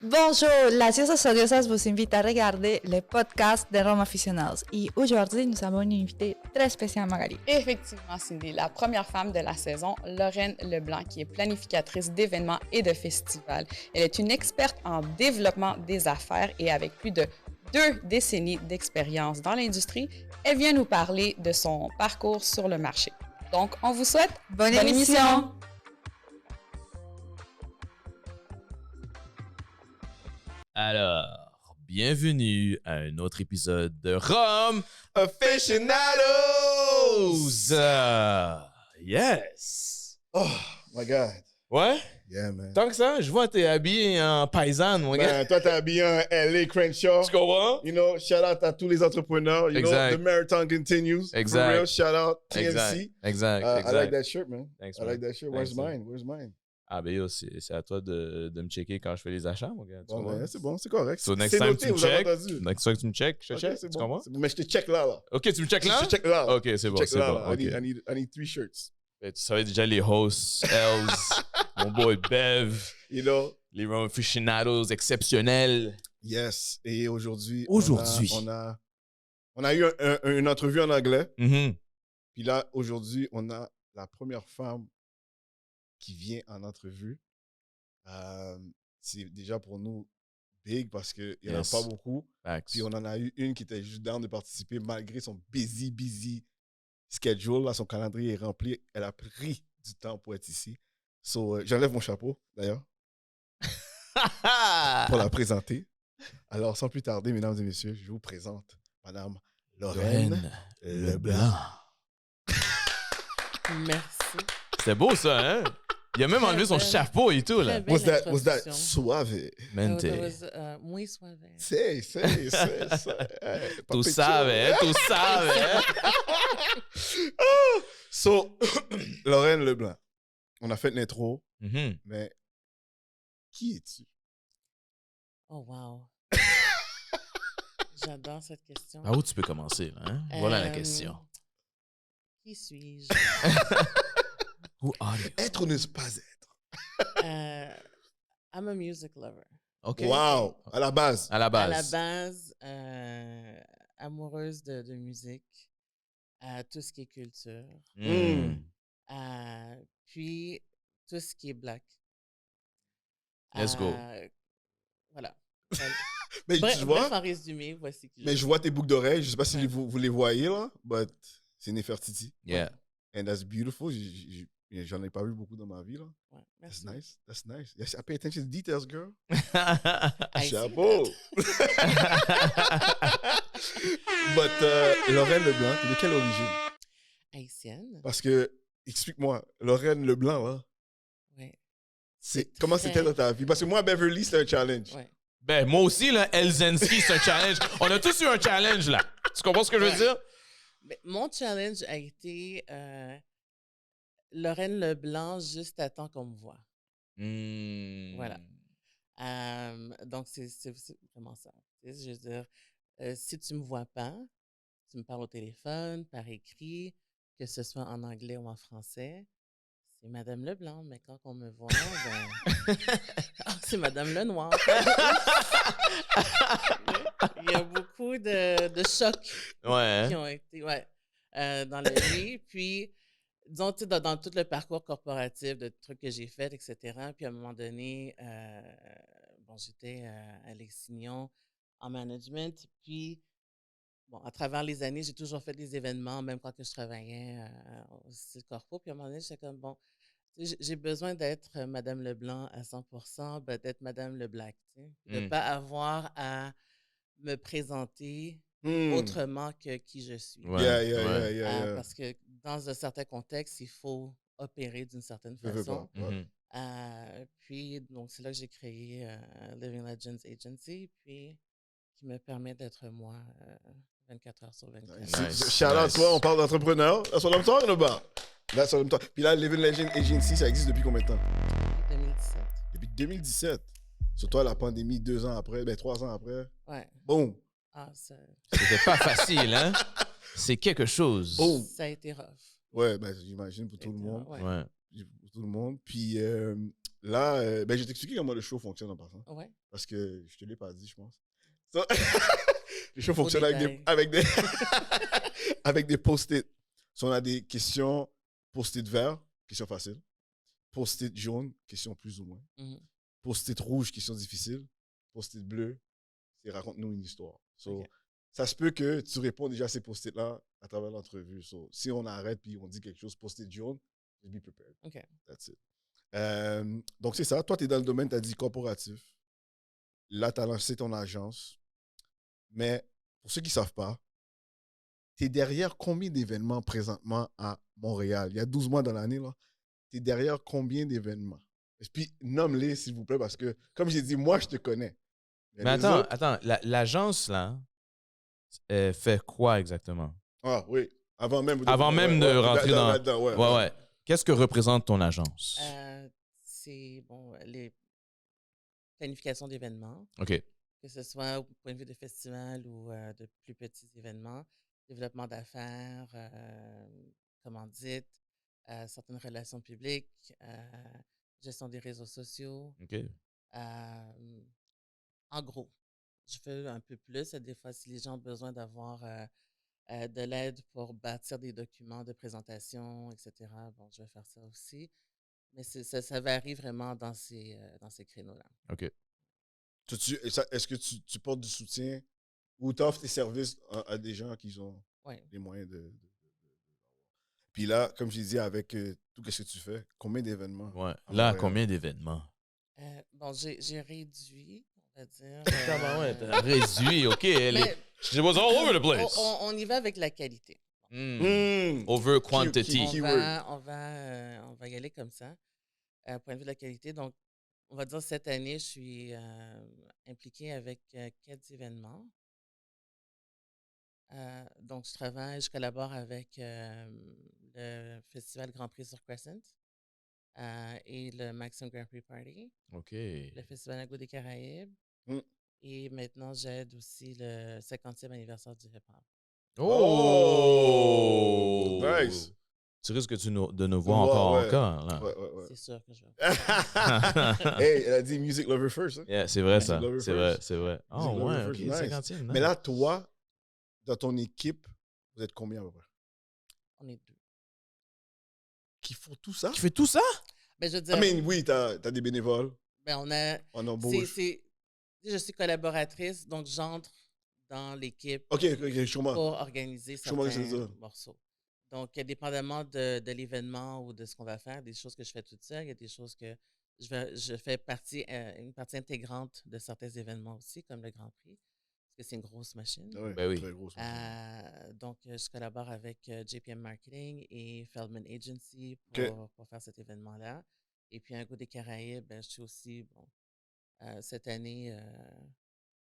Bonjour, la Ciencias Odiosas vous invite à regarder le podcast de Rome Aficionados. Et aujourd'hui, nous avons une invitée très spéciale, Magali. Effectivement, Cindy, la première femme de la saison, Lorraine Leblanc, qui est planificatrice d'événements et de festivals. Elle est une experte en développement des affaires et avec plus de 2 décennies d'expérience dans l'industrie, elle vient nous parler de son parcours sur le marché. Donc, on vous souhaite bonne émission! Alors, bienvenue à un autre épisode de Rome Aficionados! Yes! Oh my God. Ouais? Yeah, man. Tant que ça, je vois t'es habillé en paysanne, mon gars. Man, toi, t'es habillé en LA Crenshaw. Tu comprends? You know, shout out à tous les entrepreneurs. You Exact. know, the marathon continues. Exact. For real, shout out TMC. Exact. I like that shirt, man. Thanks, I man. like that shirt. Thanks, Where's mine? Ah, ben yo, c'est à toi de me checker quand je fais les achats, mon gars. Tu Bon, comprends? ben, c'est bon, c'est correct. So next C'est time noté, tu me vous avez check. entendu. Next time tu me check, je te Ok, check. c'est Tu bon. comprends? C'est bon. Mais je te check là. Ok, tu me check là? Je te check là. Ok, c'est bon, Check c'est là, bon. là. Ok. I need 3 shirts. Ben, tu savais déjà les hosts, Els, mon boy Bev, You know? les Rome Aficionados exceptionnels. Yes. Et aujourd'hui, Aujourd'hui. on a eu une entrevue en anglais. Mhm. Puis là, aujourd'hui, on a la première femme qui vient en entrevue. C'est déjà pour nous big parce qu'il n'y en Yes. a pas beaucoup. Facts. Puis on en a eu une qui était juste down de participer malgré son busy schedule. Là, son calendrier est rempli. Elle a pris du temps pour être ici. So, j'enlève mon chapeau, d'ailleurs, pour la présenter. Alors, sans plus tarder, mesdames et messieurs, je vous présente Madame Lorraine Leblanc. Merci. C'était beau, ça, hein? Il a même enlevé son belle. chapeau et tout, là. Très belle Was that introduction. suave? Mente. That was, muy suave. Sei. Hey, Tu papeteiro. savais, tu savais. So, Lorraine Leblanc, on a fait l'intro, Mhm. mais qui es-tu? Oh, wow. J'adore cette question. Par où tu peux commencer, là, hein? Voilà la Euh, question. Qui suis-je? Who are you? Être ou ne pas être? I'm a music lover. OK. Wow, à la base. À la À la base. base, amoureuse de musique, tout ce qui est culture, Mm. puis tout ce qui est black. Let's go. Voilà. Mais Bref, tu vois, en résumé, voici qui mais je vois tes boucles d'oreilles, je sais pas si vous les voyez là, but c'est Nefertiti. Yeah. And that's beautiful. J'en ai pas vu beaucoup dans ma vie là. Ouais, That's merci. nice. Yes, I pay attention to details, girl. I see Chapeau. But Lorraine Leblanc, t'es de quelle origine? Haïtienne. Parce que, explique-moi, Lorraine Leblanc, là, Ouais. comment très- c'était dans ta vie? Parce que moi, Beverly, c'était un challenge. Ouais. Ben, moi aussi, là, Elzenski, c'est un challenge. On a tous eu un challenge, là. Tu comprends ce que je veux Ouais. dire? Mais mon challenge a été Lorraine Leblanc juste à temps qu'on me voit. Mm. Voilà. Donc, c'est vraiment ça. Tu sais, je veux dire, si tu me vois pas, tu me parles au téléphone, par écrit, que ce soit en anglais ou en français, c'est Madame Leblanc. Mais quand on me voit, ben, c'est Madame Lenoir. Il y a beaucoup de chocs Ouais. qui ont été dans la vie. Puis, disons, tu sais, dans tout le parcours corporatif de trucs que j'ai fait, etc. Puis, à un moment donné, j'étais à Lexignon en management. Puis, à travers les années, j'ai toujours fait des événements, même quand que je travaillais au style corpo. Puis, à un moment donné, j'étais comme, bon, tu sais, j'ai besoin d'être Madame Leblanc à 100%, d'être Madame Leblanc, tu sais. De ne pas avoir à me présenter autrement que qui je suis. Ouais. Yeah. Parce que dans un certain contexte, il faut opérer d'une certaine Je veux façon. pas. Ouais. Mhm. Puis, donc, c'est là que j'ai créé Living Legends Agency, puis qui me permet d'être moi 24 heures sur 24. Nice. Shout out, Nice. toi, on parle d'entrepreneur. That's what I'm talking about. That's what I'm talking. Puis là, Living Legend Agency, ça existe depuis combien de temps? 2017. Depuis 2017. Sur toi, la pandémie, 2 ans après, 3 ans après. Ouais. Boom. Ah, ça C'était pas facile, hein? C'est quelque chose. Boom. a été rough. Ouais, j'imagine pour tout le monde. Ouais. Ouais. Pour tout le monde. Puis, Là, ben, je vais t'expliquer comment le show fonctionne en passant. Ouais. Parce que je te l'ai pas dit, je pense. So, le show Trop fonctionne détail. avec des post-it. So, on a des questions post-it vert, questions faciles. Post-it jaune, questions plus ou moins. Mhm. Post-it rouge, questions difficiles. Post-it bleu, c'est raconte-nous une histoire. So, Ok. ça se peut que tu réponds déjà à ces post-it-là à travers l'entrevue. So, si on arrête puis on dit quelque chose, post-it jaune, just be prepared. OK. That's it. Donc, c'est ça. Toi, tu es dans le domaine, tu as dit corporatif. Là, tu as lancé ton agence. Mais pour ceux qui ne savent pas, tu es derrière combien d'événements présentement à Montréal? Il y a 12 mois dans l'année, là. Tu es derrière combien d'événements? Et puis, nomme-les, s'il vous plaît, parce que, comme j'ai dit, moi, je te connais. Mais les attends, autres- attends. L'agence, là, fait quoi exactement? Ah, oui. Avant même Avant même de rentrer dans... là-dedans, ouais. Ouais, ouais. Qu'est-ce que représente ton agence? C'est, bon, les planifications d'événements, OK. que ce soit au point de vue de festivals ou de plus petits événements, développement d'affaires, commandite, certaines relations publiques, gestion des réseaux sociaux. OK. En gros, je fais un peu plus. Des fois, si les gens ont besoin d'avoir de l'aide pour bâtir des documents de présentation, etc., bon, je vais faire ça aussi. Mais ça varie vraiment dans ces créneaux-là. OK. Est-ce que tu portes du soutien ou tu offres tes services à des gens qui ont Ouais. les moyens de... Puis là, comme je dit, avec tout ce que tu fais, combien d'événements? Ouais. à Là, Montréal? combien d'événements? Bon, j'ai réduit, on va dire. Ouais, t'as réduit, OK. She was all over the place. On y va avec la qualité. Over quantity. On va y aller comme ça, point de vue de la qualité. Donc, on va dire cette année, je suis impliquée avec 4 événements. Donc, je collabore avec le Festival Grand Prix sur Crescent et le Maximum Grand Prix Party, OK. le Festival Lago des Caraïbes. Mm. Et maintenant, j'aide aussi le 50e anniversaire du hip-hop. Oh! Nice! Tu risques de nous voir encore. Ouais. Là. Ouais. C'est sûr que je vais. Hey, elle a dit Music Lover First. Hein? Yeah, c'est vrai, ça. Lover C'est vrai, first. c'est vrai. Oh, Music Lover ouais, OK, first, nice. 50e. Mais là, toi, dans ton équipe, vous êtes combien à peu près? On est 2. Qui font tout ça? Qui fait tout ça? Ben, je veux dire, Oui, t'as des bénévoles. ben, On embauche. je suis collaboratrice, donc j'entre dans l'équipe OK, je comprends. pour organiser Je comprends ce que c'est certains ça. morceaux. Donc, dépendamment de l'événement ou de ce qu'on va faire, des choses que je fais toute seule, il y a des choses que je fais une partie intégrante de certains événements aussi, comme le Grand Prix, parce que c'est une grosse machine. Ouais, Ben oui. Très grosse. Donc, je collabore avec JPM Marketing et Feldman Agency OK. pour faire cet événement-là. Et puis, un goût des Caraïbes, ben, je suis aussi, cette année,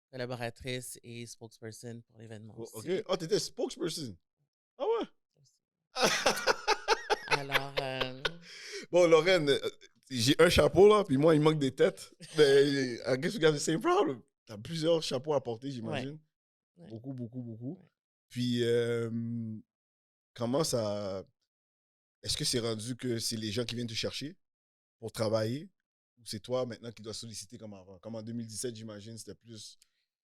collaboratrice et spokesperson pour l'événement aussi. OK. Oh, t'étais spokesperson. Ah ouais? Alors, Bon, Lorraine, j'ai un chapeau là, puis moi, il manque des têtes. Mais I guess we got the same problem. T'as plusieurs chapeaux à porter, j'imagine. Ouais. Beaucoup. Ouais. Puis, comment ça... Est-ce que c'est rendu que c'est les gens qui viennent te chercher pour travailler? Ou c'est toi maintenant qui dois solliciter comme avant? Comme en 2017, j'imagine, c'était plus...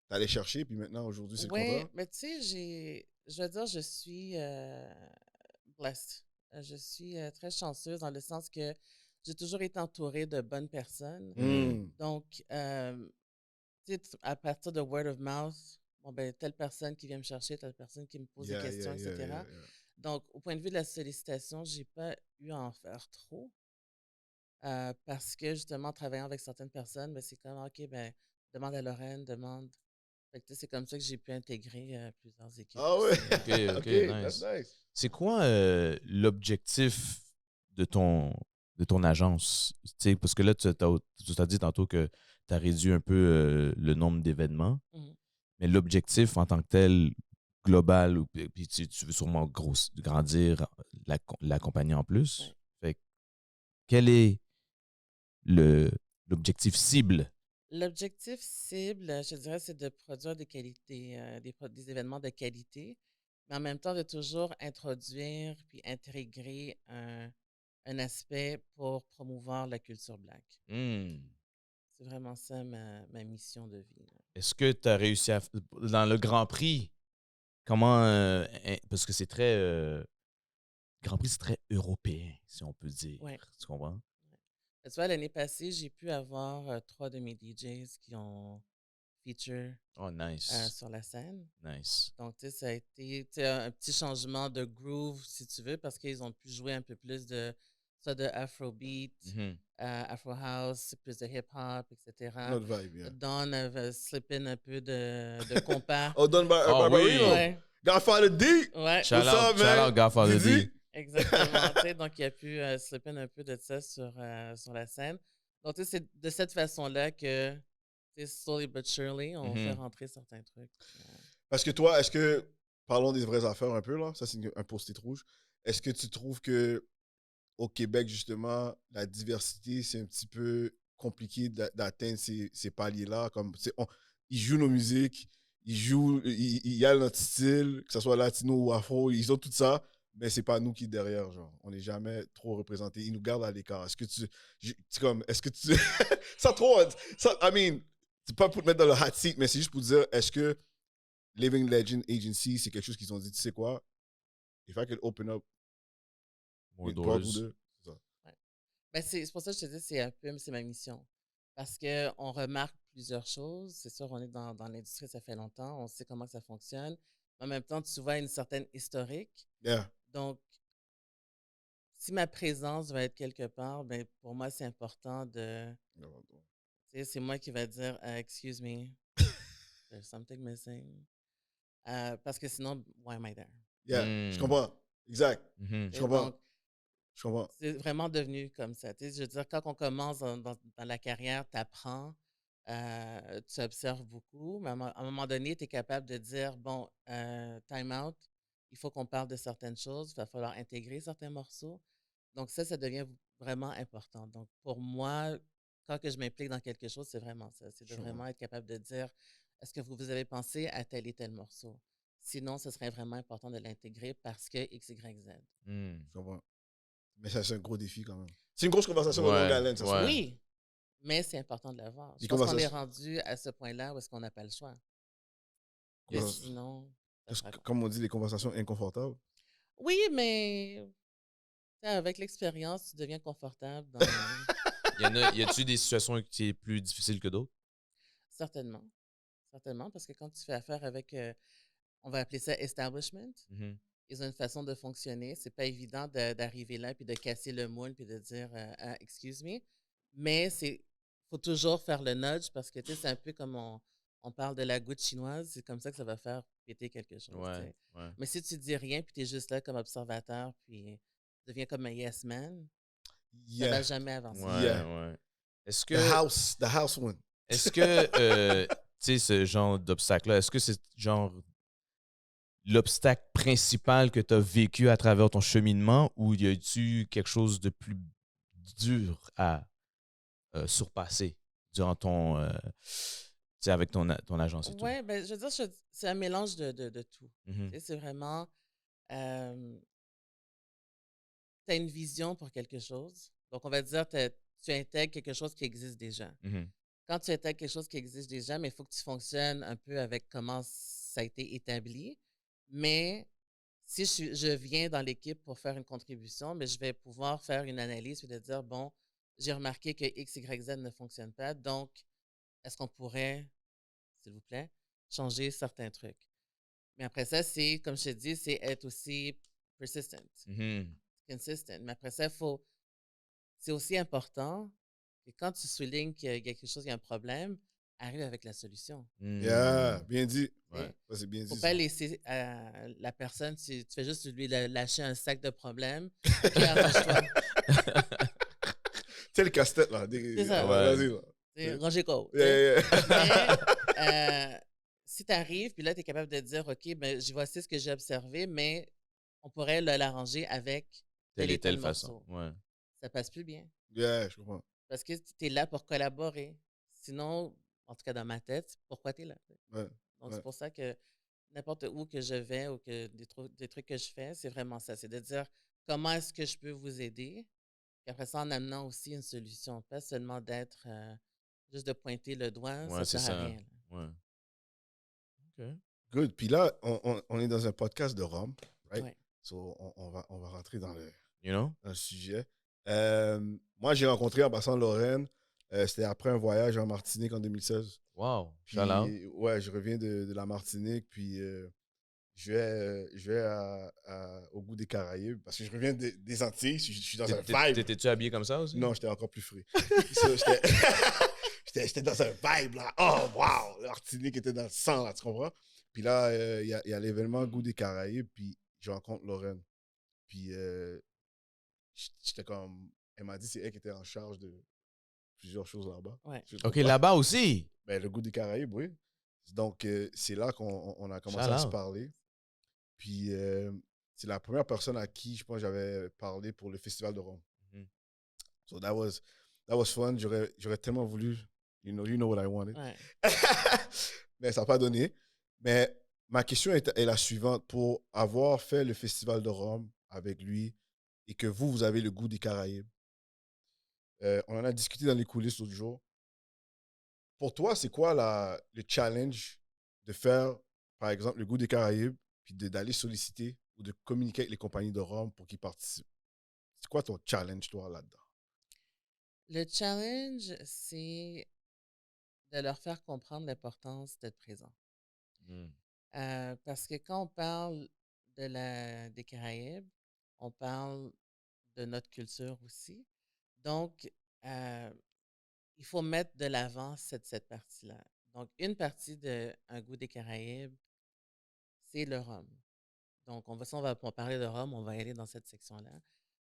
T'allais chercher, puis maintenant, aujourd'hui, c'est le contraire? mais tu sais, je veux dire, je suis blessed. Je suis très chanceuse dans le sens que j'ai toujours été entourée de bonnes personnes. Donc, tu sais, à partir de word of mouth, bon, ben, telle personne qui vient me chercher, telle personne qui me pose des questions, etc. Yeah. Donc, au point de vue de la sollicitation, j'ai pas eu à en faire trop. Parce que, justement, en travaillant avec certaines personnes, ben, c'est comme, OK, ben, demande à Lorraine, demande. Fait que, c'est comme ça que j'ai pu intégrer plusieurs équipes. Ah ouais? OK, That's nice. nice. C'est quoi l'objectif de ton agence? Tu sais, parce que là, tu t'as dit tantôt que tu as réduit un peu le nombre d'événements, mais l'objectif en tant que tel, global, puis tu veux sûrement grandir la compagnie en plus. Ouais. Fait que, quel est l'objectif cible? L'objectif cible, je dirais, c'est de produire des événements de qualité, mais en même temps de toujours introduire puis intégrer un un aspect pour promouvoir la culture black. Hmm. C'est vraiment ça ma mission de vie. Là. Est-ce que tu as réussi à... Dans le Grand Prix, comment... parce que c'est très... Grand Prix, c'est très européen, si on peut dire. Ouais. Tu comprends? Tu vois, l'année passée, j'ai pu avoir 3 de mes DJs qui ont feature Oh, nice. sur la scène. Nice. Donc, tu sais, ça a été un petit changement de groove, si tu veux, parce qu'ils ont pu jouer un peu plus de Afrobeat, Mhm. Afro House, plus de hip-hop, etc. Notre vibe, yeah. Don avait slip in un peu de compas. Oh, Don Oh, oui. Barbarino. Ouais, Godfather D. ouais, Shout What's up, out, man? shout out Godfather Didi? D. exactement. Tu sais, donc, il a pu slip in un peu de ça sur la scène. Donc, tu sais, c'est de cette façon-là que, tu sais, slowly but surely, on fait rentrer certains trucs. Parce que toi, parlons des vraies affaires un peu, là. Ça, c'est un post-it rouge. Est-ce que tu trouves que au Québec, justement, la diversité, c'est un petit peu compliqué d'atteindre ces paliers-là? Ils jouent nos musiques, il y a notre style, que ce soit latino ou afro, ils ont tout ça, mais c'est pas nous qui derrière, genre. On n'est jamais trop représentés. Ils nous gardent à l'écart. Est-ce que tu... ça trop... Ça, I mean, c'est pas pour te mettre dans le hot seat, mais c'est juste pour dire, est-ce que Living Legend Agency, c'est quelque chose qu'ils ont dit, tu sais quoi? If I could open up More une porte doors. ou deux, c'est ça. Ouais. Ben, c'est pour ça que je te dis, c'est ma mission. Parce qu'on remarque plusieurs choses. C'est sûr, on est dans l'industrie, ça fait longtemps, on sait comment ça fonctionne. En même temps, tu vois une certaine historique. Yeah. Donc, si ma présence va être quelque part, ben, pour moi, c'est important de... Tu sais, c'est moi qui va dire Excuse me, there's something missing. Parce que sinon, why am I there? Yeah, je comprends. Exact. Mhm. Je comprends. Donc, Je comprends. c'est vraiment devenu comme ça. Tu sais, je veux dire, quand on commence dans la carrière, tu apprends, tu observes beaucoup, mais à un moment donné, tu es capable de dire, bon, time out, il faut qu'on parle de certaines choses, il va falloir intégrer certains morceaux. Donc ça devient vraiment important. Donc pour moi, quand que je m'implique dans quelque chose, c'est vraiment ça. C'est de Je vraiment comprends. être capable de dire, est-ce que vous avez pensé à tel et tel morceau? Sinon, ce serait vraiment important de l'intégrer parce que X, Y, Z. Hmm. Je comprends. Mais ça, c'est un gros défi quand même. C'est une grosse conversation de Ouais, longue haleine, ça. ouais. Oui, mais c'est important de l'avoir. Je Les pense qu'on est conversations- rendu à ce point-là où est-ce qu'on n'a pas le choix. Que Ouais. sinon, ça Parce sera que, comme on dit, les conversations inconfortables. oui, mais tu sais, avec l'expérience, tu deviens confortable dans... Y a-tu des situations qui sont plus difficiles que d'autres? Certainement. Certainement, parce que quand tu fais affaire avec, on va appeler ça establishment, Mhm. ils ont une façon de fonctionner. C'est pas évident d'arriver là puis de casser le moule puis de dire Ah, excuse me. Mais faut toujours faire le nudge parce que tu sais, c'est un peu comme on parle de la goutte chinoise, c'est comme ça que ça va faire péter quelque chose. Tu Ouais, sais. ouais. Mais si tu dis rien puis tu es juste là comme observateur puis tu deviens comme un yes man, ça va Yeah. jamais avancer. Ouais, Yeah. ouais. Est-ce The que, house one. est-ce que tu sais, ce genre d'obstacle-là, est-ce que c'est genre l'obstacle principal que tu as vécu à travers ton cheminement ou y a-tu quelque chose de plus dur à surpasser durant ton, tu sais, avec ton agence et tout? Ouais, ben, je veux dire, c'est un mélange de tout. Mhm. Tu sais, c'est vraiment, tu as une vision pour quelque chose. Donc, on va dire, tu intègres quelque chose qui existe déjà. Mhm. Quand tu intègres quelque chose qui existe déjà, mais il faut que tu fonctionnes un peu avec comment ça a été établi. Mais si je viens dans l'équipe pour faire une contribution, mais je vais pouvoir faire une analyse et de dire, bon, j'ai remarqué que X, Y, Z ne fonctionne pas. Donc, est-ce qu'on pourrait, s'il vous plaît, changer certains trucs? Mais après ça, c'est, comme je te dis, c'est être aussi persistent, Mhm. consistent. Mais après ça, c'est aussi important que quand tu soulignes qu'il y a quelque chose, il y a un problème, arrive avec la solution. Yeah, bien dit. Ouais. Ça, c'est bien Il ne faut dit. pas ça. laisser la personne, tu fais juste lui lâcher un sac de problèmes, puis arrange-toi. C'est le casse-tête, là. C'est ça. Ouais. Vas-y, là. C'est Roger Cole. Yeah, yeah. Mais si tu arrives, puis là, tu es capable de dire, OK, ben, voici ce que j'ai observé, mais on pourrait l'arranger avec Telle tel et telle morceau. façon. Ouais. Ça passe plus bien. Yeah, je comprends. Parce que tu es là pour collaborer. Sinon, en tout cas dans ma tête, pourquoi tu es là? Ouais. Donc, Ouais. c'est pour ça que n'importe où que je vais ou que des trucs que je fais, c'est vraiment ça. C'est de dire comment est-ce que je peux vous aider Puis après ça, en amenant aussi une solution, pas seulement d'être juste de pointer le doigt, ça Ouais, c'est sert à ça. rien. Là. Ouais. OK. Good. Puis là, on est dans un podcast de Rome, right? Ouais. So, on va rentrer dans You know? le sujet. Moi, j'ai rencontré en passant Lorraine. C'était après un voyage en Martinique en 2016. Wow. Puis, Shout out. ouais, je reviens de la Martinique, puis je vais au goût des Caraïbes parce que je reviens des Antilles. Je suis dans un vibe. T'étais-tu habillé comme ça aussi? Non, j'étais encore plus frais. So, j'étais dans un vibe, là. Oh, wow! La Martinique était dans le sang, là, tu comprends? Puis là, il y a l'événement Goût des Caraïbes, puis je rencontre Lorraine. Puis j'étais comme... Elle m'a dit c'est elle qui était en charge de plusieurs choses là-bas. Ouais. OK, là-bas aussi. Ben, le Goût des Caraïbes, oui. Donc, c'est là qu'on a commencé Shout à se out. parler. Puis c'est la première personne à qui, je pense, j'avais parlé pour le Festival de Rome. Mhm. So that was fun. J'aurais tellement voulu, you know what I wanted. Ouais. Mais ça n'a pas donné. Mais ma question est la suivante. Pour avoir fait le Festival de Rome avec lui et que vous avez le Goût des Caraïbes, on en a discuté dans les coulisses l'autre jour. Pour toi, c'est quoi le challenge de faire, par exemple, le Goût des Caraïbes, puis d'aller solliciter ou de communiquer avec les compagnies de Rome pour qu'ils participent? C'est quoi ton challenge, toi, là-dedans? Le challenge, c'est de leur faire comprendre l'importance d'être présent. Mm. Parce que quand on parle des Caraïbes, on parle de notre culture aussi. Donc, il faut mettre de l'avant cette partie-là. Donc, une partie d'un goût des Caraïbes, c'est le rhum. Donc, si on va parler de rhum, on va y aller dans cette section-là.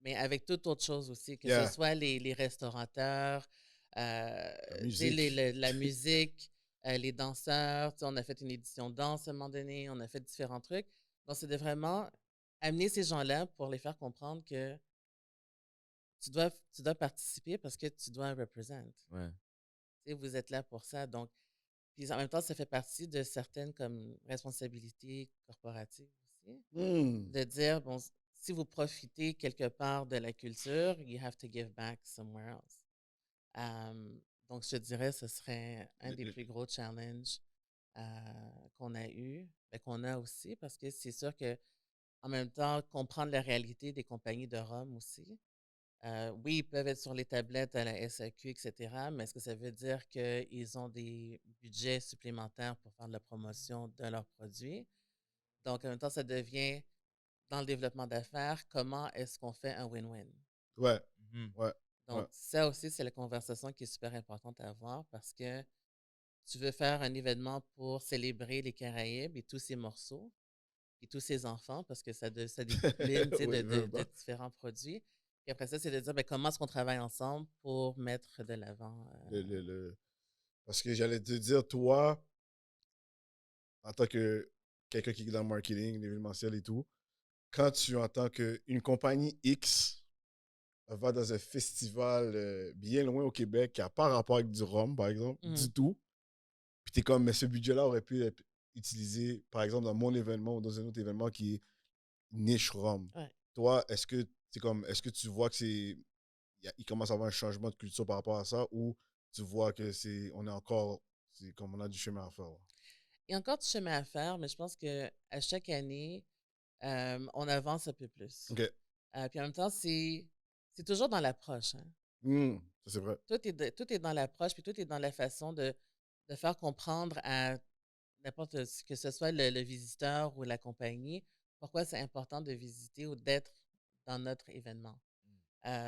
Mais avec toute autre chose aussi, que Yeah. ce soit les restaurateurs, La musique. la musique, les danseurs. On a fait une édition danse à un moment donné, on a fait différents trucs. Donc, c'est de vraiment amener ces gens-là pour les faire comprendre que tu dois participer parce que tu dois représenter. Ouais. Vous êtes là pour ça. Donc, puis en même temps, ça fait partie de certaines comme responsabilités corporatives aussi. De dire, bon, si vous profitez quelque part de la culture, you have to give back somewhere else. Donc, je te dirais, ce serait un des plus gros challenges qu'on a eu, qu'on a aussi, parce que c'est sûr que en même temps, comprendre la réalité des compagnies de rhum aussi. Oui, ils peuvent être sur les tablettes à la SAQ, etc., mais est-ce que ça veut dire qu'ils ont des budgets supplémentaires pour faire de la promotion de leurs produits? Donc, en même temps, ça devient, dans le développement d'affaires, comment est-ce qu'on fait un win-win? Ouais. Mhm. Ouais. Donc, Ouais. ça aussi, c'est la conversation qui est super importante à avoir parce que tu veux faire un événement pour célébrer les Caraïbes et tous ces morceaux et tous ces enfants parce que ça décline tu sais, Oui, de différents produits. Et après ça, c'est de dire ben, comment est-ce qu'on travaille ensemble pour mettre de l'avant. Parce que j'allais te dire, toi, en tant que quelqu'un qui est dans le marketing, l'événementiel et tout, quand tu entends qu'une compagnie X va dans un festival bien loin au Québec qui n'a pas rapport avec du rhum, par exemple, du tout, puis tu es comme, mais ce budget-là aurait pu être utilisé, par exemple, dans mon événement ou dans un autre événement qui est niche rhum. Ouais. Toi, est-ce que tu vois que il commence à avoir un changement de culture par rapport à ça ou tu vois que c'est comme on a du chemin à faire? Là? Il y a encore du chemin à faire, mais je pense qu'à chaque année, on avance un peu plus. OK. Puis en même temps, c'est toujours dans l'approche. Hein. Ça, c'est vrai. Tout est dans l'approche, puis tout est dans la façon de faire comprendre à n'importe que ce soit le visiteur ou la compagnie, pourquoi c'est important de visiter ou d'être dans notre événement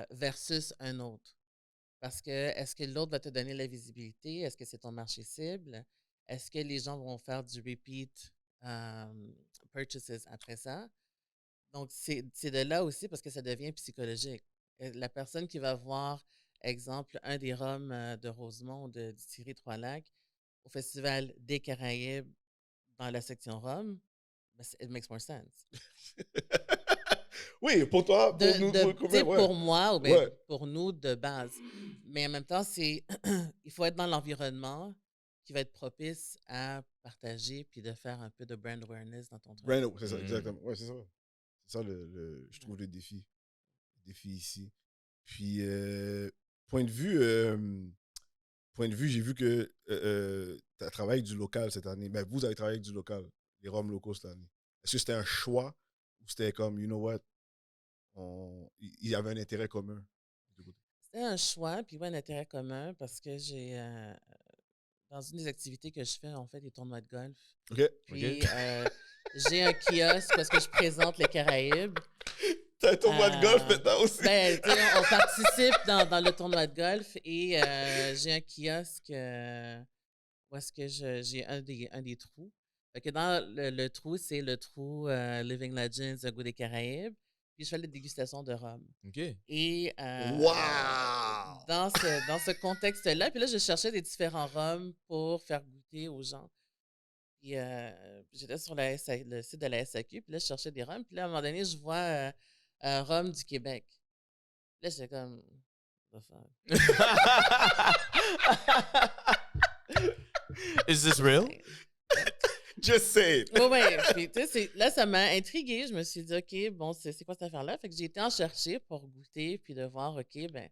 versus un autre. Parce que est-ce que l'autre va te donner la visibilité? Est-ce que c'est ton marché cible? Est-ce que les gens vont faire du repeat purchases après ça? Donc, c'est de là aussi parce que ça devient psychologique. La personne qui va voir, exemple, un des rhums de Rosemont de distillerie Trois-Lacs au Festival des Caraïbes dans la section rhum, ben, it makes more sense. Oui, pour toi, pour nous, pour moi, ou bien Ouais. pour nous de base. Mais en même temps, il faut être dans l'environnement qui va être propice à partager puis de faire un peu de brand awareness dans ton truc. Brand, c'est ça, exactement. Ouais, c'est ça. C'est ça, je trouve, le défi ici. Puis, point de vue, j'ai vu que tu as travaillé avec du local cette année. Ben, vous avez travaillé avec du local, les rhums locaux cette année. Est-ce que c'était un choix ou c'était comme, you know what, il y avait un intérêt commun? C'était un choix, puis ouais, un intérêt commun, parce que dans une des activités que je fais, on fait des tournois de golf. OK. Puis j'ai un kiosque parce que je présente les Caraïbes. T'as un tournoi de golf maintenant aussi? Ben, tu sais, on participe dans le tournoi de golf et j'ai un kiosque où est-ce que j'ai un des trous. Fait que dans le trou, c'est le trou Living Legends, le goût des Caraïbes. Puis je fais la dégustation de rhum. OK. Et Wow! dans ce contexte-là, puis là, je cherchais des différents rhums pour faire goûter aux gens. Puis j'étais sur le site de la SAQ, puis là, je cherchais des rhums. Puis là, à un moment donné, je vois un rhum du Québec. Là, j'étais comme... what the fuck? Is this real? Just say it! Oui. Puis, tu sais, là, ça m'a intriguée. Je me suis dit, OK, bon, c'est quoi cette affaire-là? Fait que j'ai été en chercher pour goûter, puis de voir, OK, ben,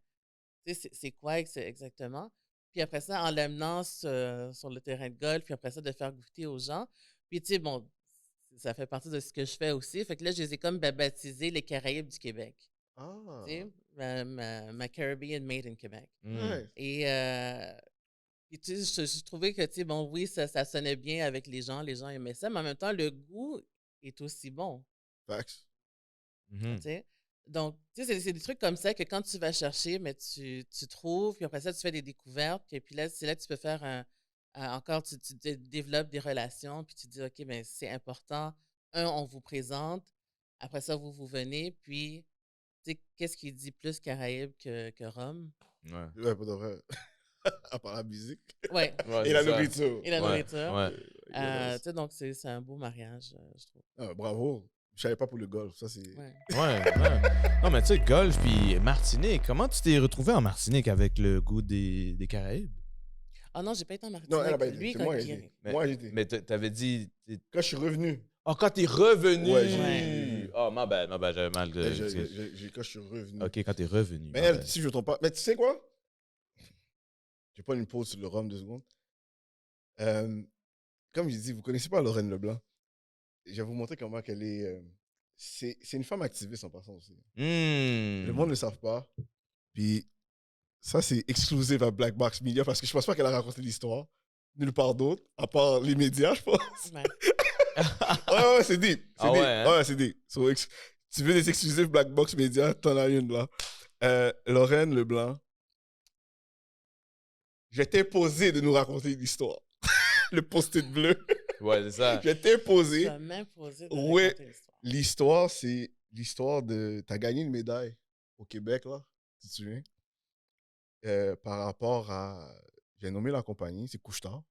tu sais, c'est quoi exactement? Puis après ça, en l'amenant sur le terrain de golf, puis après ça, de faire goûter aux gens. Puis, tu sais, bon, ça fait partie de ce que je fais aussi. Fait que là, je les ai comme baptisés les Caraïbes du Québec. Ah! Tu sais, ma Caribbean Made in Québec. Nice. Et puis, tu sais, je trouvais que, tu sais, bon, oui, ça sonnait bien avec les gens aimaient ça, mais en même temps, le goût est aussi bon, Facts. Mhm. tu sais. Donc, tu sais, c'est des trucs comme ça que quand tu vas chercher, mais tu trouves, puis après ça, tu fais des découvertes, et puis là, c'est là que tu peux faire encore, tu développes des relations, puis tu dis, OK, bien, c'est important. On vous présente, après ça, vous venez, puis, tu sais, qu'est-ce qui dit plus Caraïbes que Rome? Ouais. Ouais, pas de vrai. À part la musique. Ouais, Ouais, Et la c'est ça. nourriture. et la Ouais, nourriture. ouais. Tu sais, donc, c'est un beau mariage, je trouve. Ah, bravo. Je savais pas pour le golf. Ça, c'est... Ouais. Ouais. Non, mais tu sais, golf puis Martinique, comment tu t'es retrouvé en Martinique avec le goût des Caraïbes? Ah non, j'ai pas été en Martinique. Non, elle a pas été. Lui, C'est quand moi, il j'ai est- été. Moi, j'ai été. Mais t'avais dit... Quand je suis revenu. Oh, quand t'es revenu! Ouais, j'ai- Oh, ma bad, j'avais mal de... Quand je suis revenu. OK, quand t'es revenu. Mais ma elle, bad. si je ne me trompe pas. Mais tu sais quoi? Je vais prendre une pause sur le rhum 2 secondes. Comme je dis, vous ne connaissez pas Lorraine Leblanc. Je vais vous montrer comment qu'elle est. C'est une femme activiste en passant aussi. Le monde ne le savent pas. Puis ça, c'est exclusif à Black Box Media parce que je ne pense pas qu'elle a raconté l'histoire nulle part d'autre, à part les médias, je pense. Ouais. Ouais, c'est deep. C'est Ah deep. ouais, hein? Ouais, c'est deep. So, tu veux des exclusifs Black Box Media, t'en as une là. Lorraine Leblanc, je vais t'imposer de nous raconter l'histoire. Le post-it bleu. Ouais, c'est ça. Je vais t'imposer. Tu as même posé de Ouais. raconter l'histoire. L'histoire, c'est l'histoire de... T'as gagné une médaille au Québec, là, tu te souviens? Par rapport à... J'ai nommé la compagnie, c'est Couche-Tard.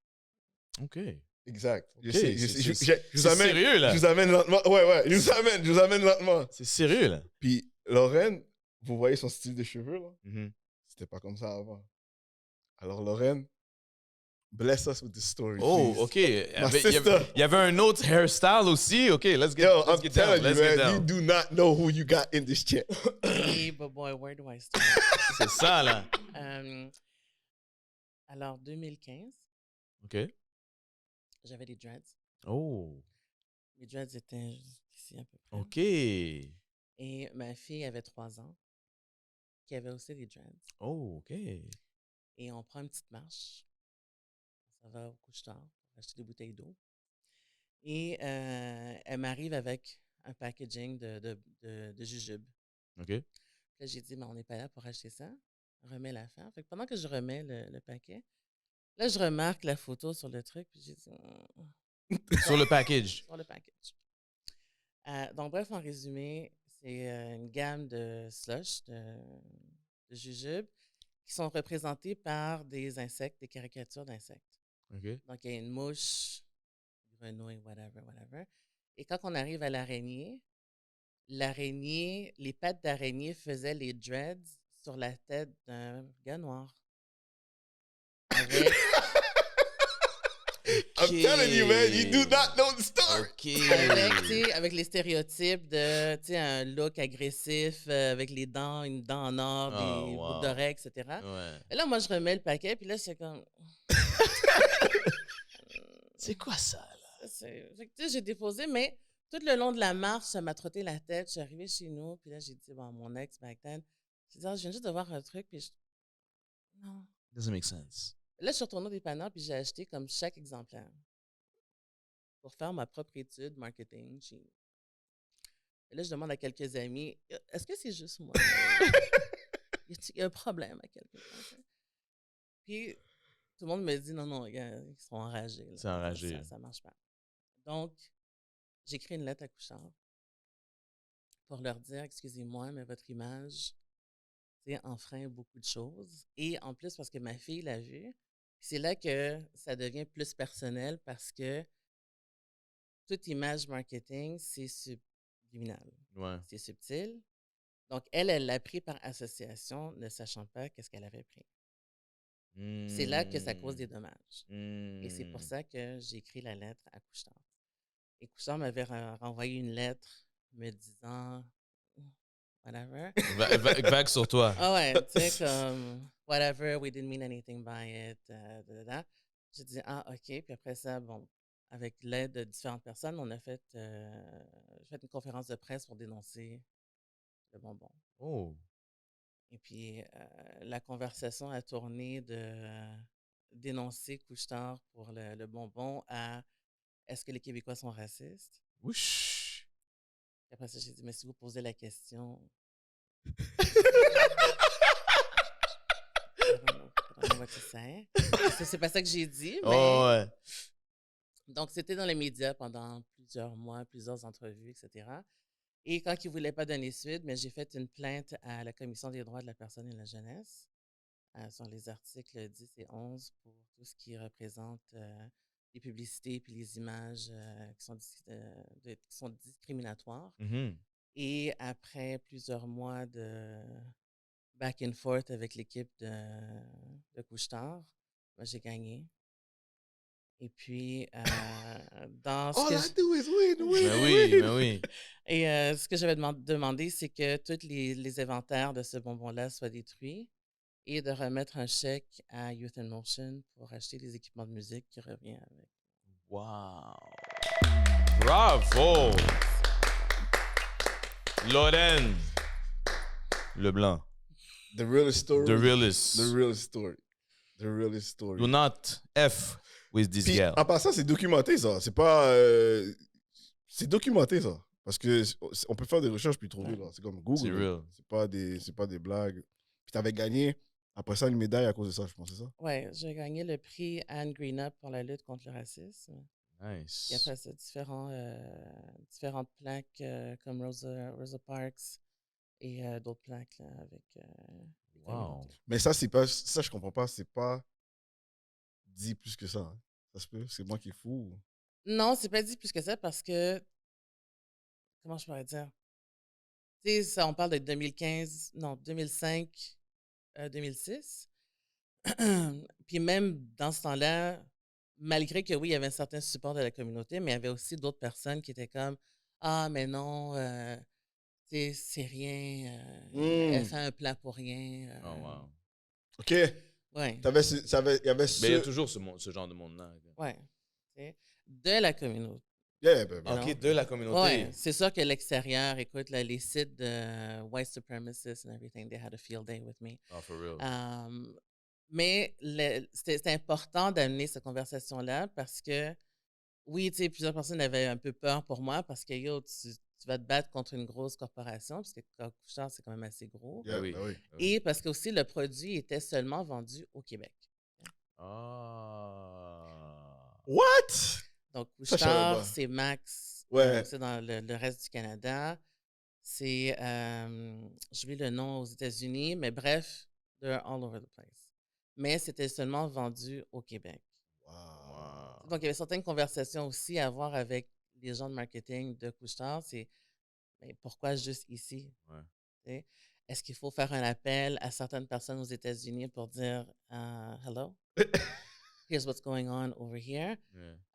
OK. Exact. Ok, Je sais, je vous c'est amène... sérieux, là. Je vous amène lentement. Ouais, je vous amène lentement. C'est sérieux, là. Puis Lorraine, vous voyez son style de cheveux, là? Mhm. C'était pas comme ça avant. Alors Lorraine, bless us with the story, Oh, please. OK. Il sister. y avait un autre hairstyle aussi. OK, let's get, Yo, let's I'm get down. telling you, Let's get man, you down. do not know who you got in this chair. Hey, but boy, where do I start? C'est ça, là. Alors, 2015, OK. j'avais des dreads. Oh, Mes dreads étaient ici à peu près. OK. Et ma fille avait 3 ans, qui avait aussi des dreads. Oh, OK. Et on prend une petite marche. Ça va au couche-tard pour acheter des bouteilles d'eau. Et elle m'arrive avec un packaging de jujubes. OK. Là, j'ai dit, mais on n'est pas là pour acheter ça. Remets l'affaire. Fait que pendant que je remets le paquet, là, je remarque la photo sur le truc, puis j'ai dit, Sur le package. sur le package. Donc, bref, en résumé, c'est une gamme de slush, de jujubes, qui sont représentés par des insectes, des caricatures d'insectes. OK. Donc, il y a une mouche, une grenouille, whatever. Et quand on arrive à l'araignée, les pattes d'araignée faisaient les dreads sur la tête d'un gars noir. Avec... I'm telling you, man, you do not know the story. Avec les stéréotypes de un look agressif avec les dents, une dent en or, des boucles d'oreilles, etc. Ouais. Et là, moi, je remets le paquet, puis là, c'est comme. C'est quoi ça, là? Fait que, j'ai déposé, mais tout le long de la marche, ça m'a trotté la tête. Je suis arrivée chez nous, puis là, j'ai dit, bon, mon ex, back then, j'ai dit, je viens juste de voir un truc, puis non. Doesn't make sense. Là, je suis retournée au dépanneur, puis j'ai acheté comme chaque exemplaire pour faire ma propre étude marketing. Et là, je demande à quelques amis, est-ce que c'est juste moi? Il y a un problème à quelqu'un? Puis, tout le monde me dit, non, ils sont enragés. Là. C'est enragé. Ça marche pas. Donc, j'écris une lettre à Couchard pour leur dire, excusez-moi, mais votre image enfreint beaucoup de choses. Et en plus, parce que ma fille l'a vu, c'est là que ça devient plus personnel parce que toute image marketing, c'est subliminal. Ouais. C'est subtil. Donc, elle l'a pris par association, ne sachant pas qu'est-ce qu'elle avait pris. C'est là que ça cause des dommages. Et c'est pour ça que j'ai écrit la lettre à Couchard. Et Couchard m'avait renvoyé une lettre me disant whatever. Vague sur toi. Ah ouais, tu sais, comme whatever, we didn't mean anything by it. J'ai dit, OK. Puis après ça, bon, avec l'aide de différentes personnes, on a fait, une conférence de presse pour dénoncer le bonbon. Oh. Et puis, la conversation a tourné de dénoncer Couche-Tard pour le bonbon à est-ce que les Québécois sont racistes? Ouch. Et après ça, j'ai dit, mais si vous posez la question. I don't know what to say. C'est pas ça que j'ai dit, mais. Oh, ouais. Donc, c'était dans les médias pendant plusieurs mois, plusieurs entrevues, etc. Et quand ils ne voulaient pas donner suite, mais j'ai fait une plainte à la Commission des droits de la personne et de la jeunesse sur les articles 10 et 11 pour tout ce qui représente les publicités et les images qui sont discriminatoires. Mm-hmm. Et après plusieurs mois de back and forth avec l'équipe de Couche-Tard, moi, j'ai gagné. Et puis, dans ce All I do is win. Mais oui. Et ce que j'avais demandé, c'est que tous les inventaires de ce bonbon-là soient détruits et de remettre un chèque à Youth in Motion pour acheter des équipements de musique qui revient avec. Wow. Bravo. Lorraine Leblanc. The realest story. The realest. The realest story. The realest story. Do not F with this Puis, girl. en passant, c'est documenté, ça. C'est pas... c'est documenté, ça. Parce que on peut faire des recherches puis trouver, là. C'est comme Google. C'est real. C'est pas des blagues. Puis t'avais gagné, après ça, une médaille à cause de ça, je pense, c'est ça? Oui, j'ai gagné le prix Anne Greenup pour la lutte contre le racisme. Nice. Et après ça, différentes plaques comme Rosa Parks et d'autres plaques là, avec... Wow. Mais ça, c'est pas... Ça, je comprends pas. C'est pas dit plus que ça. Hein. Ça se peut? C'est moi qui est fou? Non, c'est pas dit plus que ça parce que... Comment je pourrais dire? Tu sais, ça, on parle de 2005, 2006. Puis même dans ce temps-là, malgré que oui, il y avait un certain support de la communauté, mais il y avait aussi d'autres personnes qui étaient comme « Ah, mais non, c'est rien, elle fait un plat pour rien. Oh, wow. OK. Ouais. Il y avait ce... Mais il y a toujours ce genre de monde-là. Ouais. De la communauté. Yeah, OK, de la communauté. Ouais, c'est sûr que l'extérieur, écoute, là, les sites de white supremacists and everything, they had a field day with me. Oh, for real. Mais c'était important d'amener cette conversation-là parce que, oui, tu sais, plusieurs personnes avaient un peu peur pour moi parce que, yo, tu vas te battre contre une grosse corporation parce que Couche-Tard, c'est quand même assez gros. Yeah, oui. oui. Et parce que aussi, le produit était seulement vendu au Québec. Ah. What? Donc, Ça, je savais pas. Couche-Tard, c'est Max. Ouais. C'est dans le reste du Canada. C'est, j'oublie le nom aux États-Unis, mais bref, they're all over the place. Mais c'était seulement vendu au Québec. Wow. Donc, il y avait certaines conversations aussi à avoir avec les gens de marketing de Couche-Tard. C'est, mais pourquoi juste ici? Ouais. Est-ce qu'il faut faire un appel à certaines personnes aux États-Unis pour dire hello? here's what's going on over here.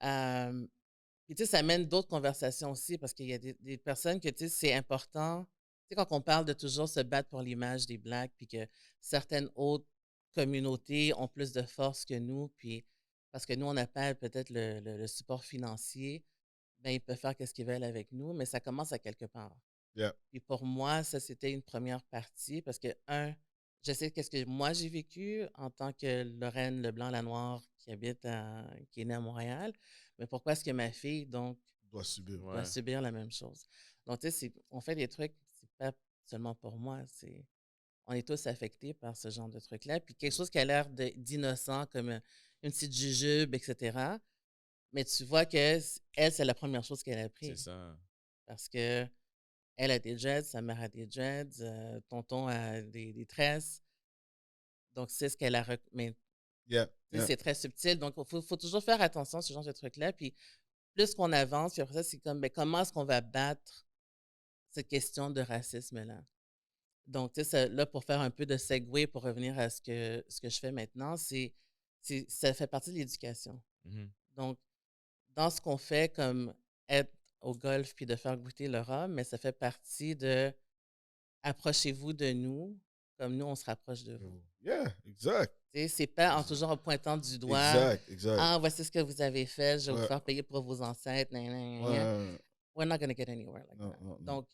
Yeah. Puis, tu sais, ça amène d'autres conversations aussi parce qu'il y a des personnes que, tu sais, c'est important. Tu sais, quand on parle de toujours se battre pour l'image des Blacks, puis que certaines autres communautés ont plus de force que nous, puis parce que nous, on appelle peut-être le support financier, ben ils peuvent faire ce qu'ils veulent avec nous, mais ça commence à quelque part. Yeah. Puis pour moi, ça, c'était une première partie parce que, je sais qu'est-ce que moi j'ai vécu en tant que Lorraine Leblanc-Lanoire qui qui est née à Montréal, mais pourquoi est-ce que ma fille, donc, Doit subir. doit subir la même chose? Donc, tu sais, on fait des trucs, c'est pas seulement pour moi, on est tous affectés par ce genre de trucs-là. Puis quelque chose qui a l'air d'innocent, comme une petite jujube, etc. Mais tu vois que elle, c'est la première chose qu'elle a appris. C'est ça. Parce que elle a des dreads, sa mère a des dreads, tonton a des tresses. Donc, c'est ce qu'elle a... Mais c'est très subtil. Donc, il faut toujours faire attention à ce genre de trucs-là. Puis, plus qu'on avance, puis après ça, c'est comme, comment est-ce qu'on va battre cette question de racisme-là? Donc, tu sais, là, pour faire un peu de segue, pour revenir à ce que je fais maintenant, ça fait partie de l'éducation. Mm-hmm. Donc, dans ce qu'on fait comme être au golf puis de faire goûter le rhum, mais ça fait partie de approchez-vous de nous comme nous, on se rapproche de vous. Yeah, exact. Tu sais, c'est pas toujours en pointant du doigt. Exact. Ah, voici ce que vous avez fait, je vais vous faire payer pour vos ancêtres. We're not going to get anywhere like that. Non. Donc,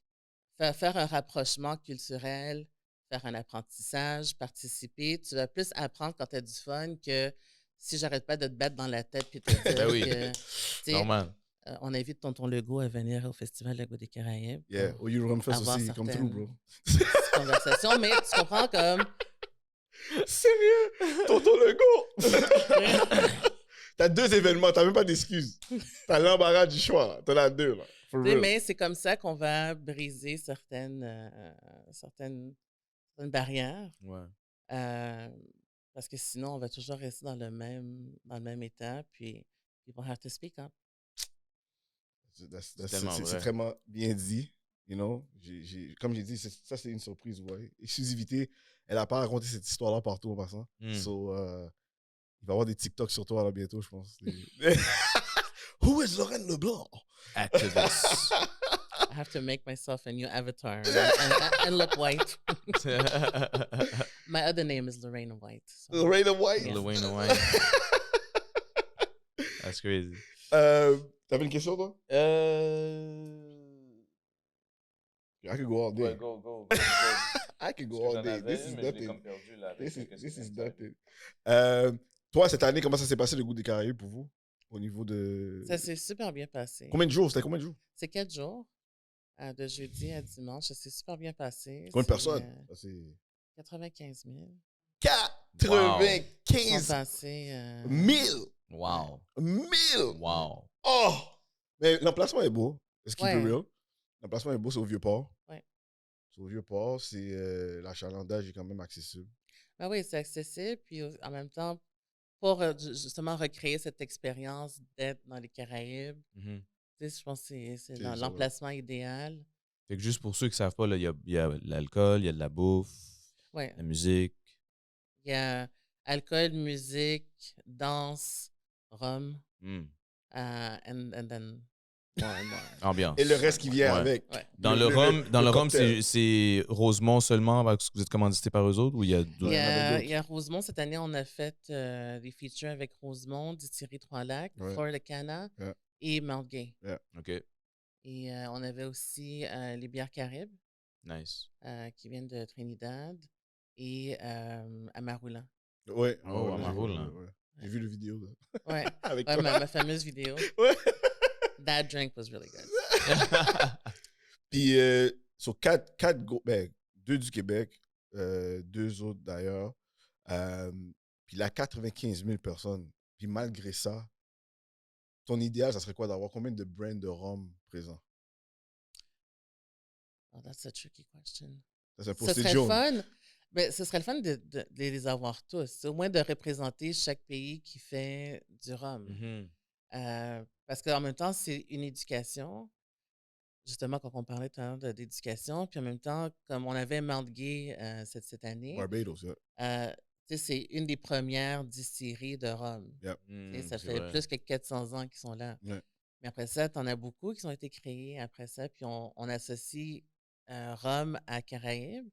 faire un rapprochement culturel, faire un apprentissage, participer, tu vas plus apprendre quand tu as du fun que si j'arrête pas de te battre dans la tête puis te dire Ben oui. que, Normal. on invite tonton Legault à venir au Festival Legault des Caraïbes. Yeah, au Europe Fest aussi, comme through, bro. Conversation, mais tu comprends comme... Sérieux? Tonton Legault! T'as 2 événements, t'as même pas d'excuses. T'as l'embarras du choix, t'en as 2, là. Mais c'est comme ça qu'on va briser certaines barrières. Ouais. Parce que sinon, on va toujours rester dans le même état, puis people have to speak up. C'est très bien dit, you know. Comme j'ai dit, ça c'est une surprise, ouais. Exclusivité, elle n'a pas raconté cette histoire-là partout en passant. So, il va y avoir des TikTok sur toi là bientôt, je pense. Who is Lorraine Leblanc? Activist. I have to make myself a new avatar and look white. My other name is Lorraine White. So. Lorraine White? Yeah. Lorraine White. That's crazy. T'avais une question, toi? I could go all day. Ouais, go. I could go all day. This is nothing. This is nothing. Toi, cette année, comment ça s'est passé le goût des Caraïbes pour vous? Au niveau de... Ça s'est super bien passé. Combien de jours? C'était combien de jours? C'est 4 jours. De jeudi à dimanche. Ça s'est super bien passé. Combien de personnes? 95 000. 95 sont passés, 1000! Wow. 1000! Wow. Oh! Mais l'emplacement est beau. Est-ce qu'il est Ouais. real? L'emplacement est beau, c'est au Vieux-Port. Ouais. C'est au Vieux-Port, l'achalandage est quand même accessible. Ben oui, c'est accessible. Puis en même temps, pour justement recréer cette expérience d'être dans les Caraïbes, Mm-hmm. tu sais, je pense que c'est ça, l'emplacement idéal. Fait que juste pour ceux qui savent pas, il y a l'alcool, il y a de la bouffe, Ouais. la musique. Il y a alcool, musique, danse, rhum, and then more and more. Ambiance. Et le reste qui vient Ouais. avec. Ouais. Dans le rhum, cocktail. c'est Rosemont seulement parce que vous êtes commandité par eux autres ou il y a d'autres? Il y a Rosemont. Cette année, on a fait des features avec Rosemont, Distillerie Trois-Lacs, Florida Cana et Mount Gay. OK. Et on avait aussi les bières Caribes Nice. qui viennent de Trinidad et Amarula. Ouais. Oh, Amarula. Ouais. J'ai vu le vidéo. Là. Ouais, Avec ouais toi. ma fameuse vidéo. Ouais. That drink was really good. Puis, sur 2 du Québec, 2 autres d'ailleurs. Puis là, 95 000 personnes. Puis malgré ça, ton idéal, ça serait quoi d'avoir combien de brands de rhum présents? Oh, that's a tricky question. Ça Ce serait le fun. Mais ce serait le fun de les avoir tous. Au moins de représenter chaque pays qui fait du rhum. Mm-hmm. Parce qu'en même temps, c'est une éducation. Justement, quand on parlait tout à l'heure d'éducation, puis en même temps, comme on avait Mount Gay cette année, Barbados, c'est une des premières distilleries de rhum. Yep. Ça c'est fait vrai. plus que 400 ans qu'ils sont là. Ouais. Mais après ça, tu en as beaucoup qui ont été créés après ça, puis on associe rhum à Caraïbes.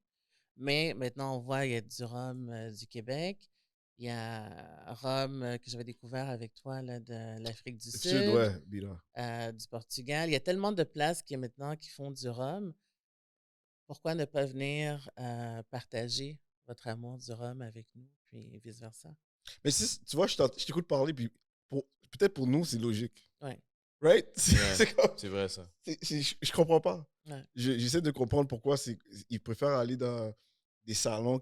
Mais maintenant, on voit, il y a du rhum du Québec. Il y a rhum que j'avais découvert avec toi là, de l'Afrique du Sud, Ouais, Bila. du Portugal. Il y a tellement de places qui maintenant qui font du rhum. Pourquoi ne pas venir partager votre amour du rhum avec nous, puis vice-versa? Mais tu vois, je t'écoute parler, puis peut-être pour nous, c'est logique. Ouais. Right? Ouais. C'est vrai, ça. Je comprends pas. Ouais. J'essaie de comprendre pourquoi ils préfèrent aller dans des salons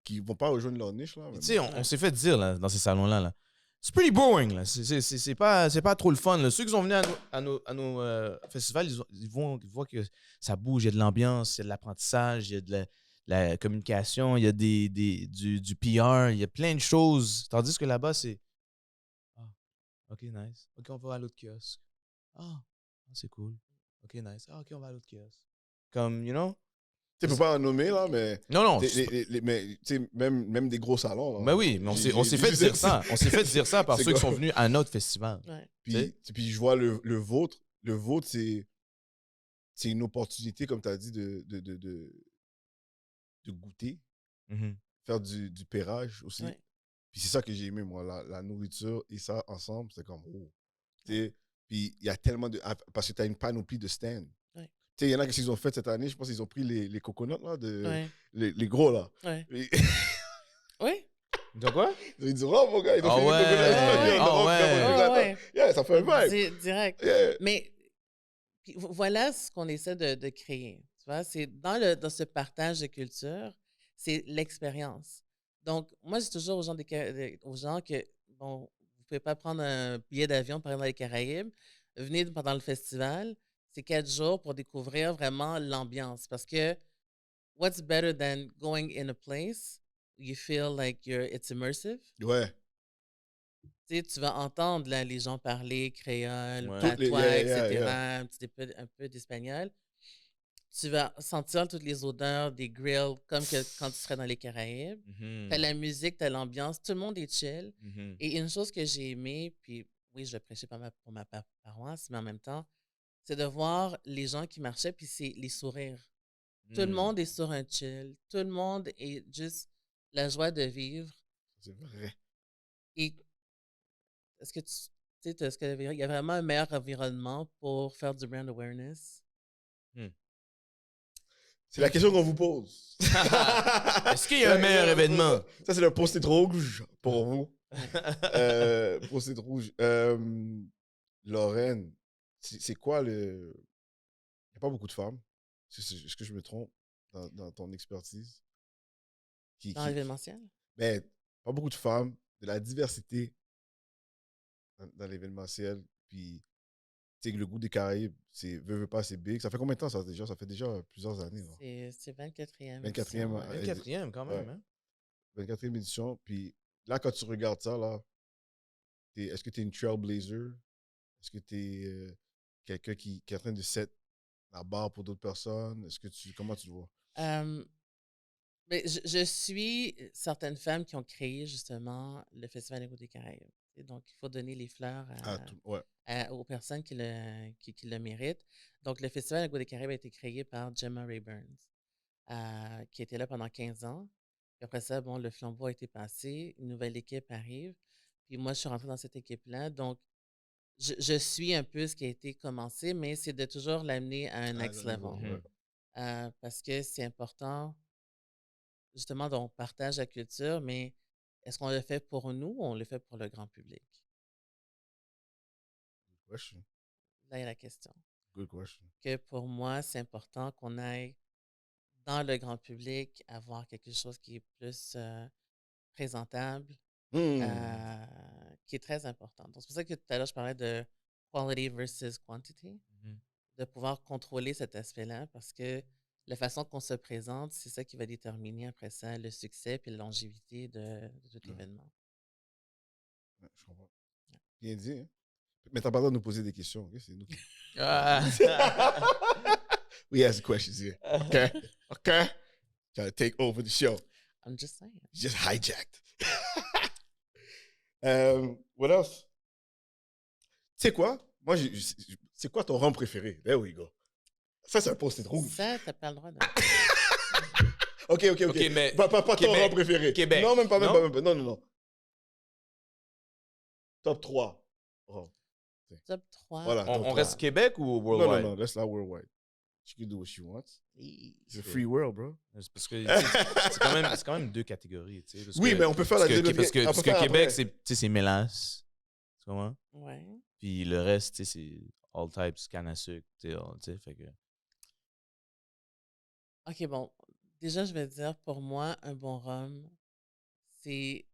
qui vont pas rejoindre leur niche. Là, Tu sais, on s'est fait dire là, dans ces salons-là, là, c'est pretty boring. Là. C'est pas trop le fun. Là. Ceux qui sont venus à nos festivals, ils voient que ça bouge, il y a de l'ambiance, il y a de l'apprentissage, il y a de la communication, il y a du PR, il y a plein de choses. Tandis que là-bas, c'est ah, OK, nice. OK, on va à l'autre kiosque. Ah, c'est cool. OK, nice. Ah, OK, on va à l'autre kiosque. Comme, you know? Tu peux pas en nommer, là, mais. Non. Mais tu sais, même des gros salons. Là, Ben oui, mais on s'est fait dire ça. On s'est fait dire ça par C'est ceux qui quoi? sont venus à notre festival. Ouais. Puis je vois le vôtre. Le vôtre, c'est une opportunité, comme tu as dit, de goûter, Mhm. faire du pairage aussi. Ouais. Puis c'est ça que j'ai aimé, moi, la nourriture et ça ensemble, c'est comme, oh. Puis il y a tellement de. Parce que tu as une panoplie de stands. Ouais. Tu sais, il y en a qui ont fait cette année, je pense qu'ils ont pris les coconuts, là, Ouais. les gros, là. Ouais. Et- Oui. De quoi? Ils ont dit, oh, mon gars, ils ont Ah fait ouais. les coconuts. Ah ouais. Ah ouais. Yeah, ça fait un vibe. Direct. Yeah. Mais puis, voilà ce qu'on essaie de créer. Tu vois, c'est dans ce partage de culture, c'est l'expérience. Donc, moi, je dis toujours aux gens que, bon, vous ne pouvez pas prendre un billet d'avion pour aller dans les Caraïbes. Venez pendant le festival. C'est 4 jours pour découvrir vraiment l'ambiance. Parce que what's better than going in a place where you feel like it's immersive? Ouais. Tu sais, tu vas entendre là, les gens parler créole, Ouais. patois, Yeah, etc., yeah. un peu d'espagnol. Tu vas sentir toutes les odeurs des grills comme quand tu serais dans les Caraïbes. Mhm. Tu as la musique, tu as l'ambiance, tout le monde est chill. Mhm. Et une chose que j'ai aimée, puis oui, je prêchais pas pour ma paroisse, mais en même temps, c'est de voir les gens qui marchaient, puis c'est les sourires. Tout le Mhm. monde est sur un chill. Tout le monde est juste la joie de vivre. C'est vrai. Et est-ce que est-ce qu'il y a vraiment un meilleur environnement pour faire du brand awareness? C'est la question qu'on vous pose. Est-ce qu'il y a un meilleur événement? Ça, c'est le post-it rouge pour vous. Post-it rouge. Lorraine, c'est quoi le. Il n'y a pas beaucoup de femmes. Est-ce que je me trompe dans ton expertise? Dans l'événementiel? Ben, pas beaucoup de femmes, de la diversité dans l'événementiel. Puis, tu sais, le goût des Caraïbes, veut pas, c'est big. Ça fait combien de temps ça déjà? Ça fait déjà plusieurs années. Là. C'est 24e. 24e. 24e quand même. Hein? 24e édition. Puis là, quand tu regardes ça, là, est-ce que tu es une trailblazer? Est-ce que tu es quelqu'un qui est en train de set la barre pour d'autres personnes? Comment tu le vois? Mais je suis certaines femmes qui ont créé justement le Festival Égo des Caraïbes. Et donc, il faut donner les fleurs aux personnes qui le méritent. Donc, le Festival Égo des Caraïbes a été créé par Gemma Rayburn, qui était là pendant 15 ans. Puis après ça, bon, le flambeau a été passé, une nouvelle équipe arrive. Puis moi, je suis rentrée dans cette équipe-là. Donc, je suis un peu ce qui a été commencé, mais c'est de toujours l'amener à un next level. Parce que c'est important, justement, on partage la culture, mais est-ce qu'on le fait pour nous ou on le fait pour le grand public? Good question. Là est la question. Good question. Que pour moi, c'est important qu'on aille dans le grand public avoir quelque chose qui est plus présentable, qui est très important. Donc, c'est pour ça que tout à l'heure, je parlais de quality versus quantity, de pouvoir contrôler cet aspect-là, parce que la façon qu'on se présente, c'est ça qui va déterminer après ça le succès et la longévité de tout l'événement. Ouais, je comprends. Bien dit, hein? Mais t'as pas le droit de nous poser des questions, ok? C'est nous qui... We ask questions here. Okay? Okay? Trying to take over the show. I'm just saying. Just hijacked. What else? Tu sais quoi? Moi, c'est quoi ton rhum préféré? There we go. Ça, c'est un post-it rouge. Ça, t'as pas le droit de... OK. OK, mais Pas ton Québec. rhum préféré. Québec. Non, même pas. Non? Non. Top 3. Oh. Top 3. Voilà. top On 3. reste Québec ou worldwide? Non. Let's not worldwide. She can do what she wants. It's a Okay. free world, bro. C'est parce que c'est quand même deux catégories. Tu sais, parce Oui, que- mais on peut faire la parce que, deuxième. parce que, on parce peut que faire Québec, après. c'est, tu sais, c'est mélasse. Tu comprends? Ouais. Puis le reste, tu sais, c'est all types, canne à sucre. Tu sais, fait que... OK, bon. Déjà, je vais dire, pour moi, un bon rhum, c'est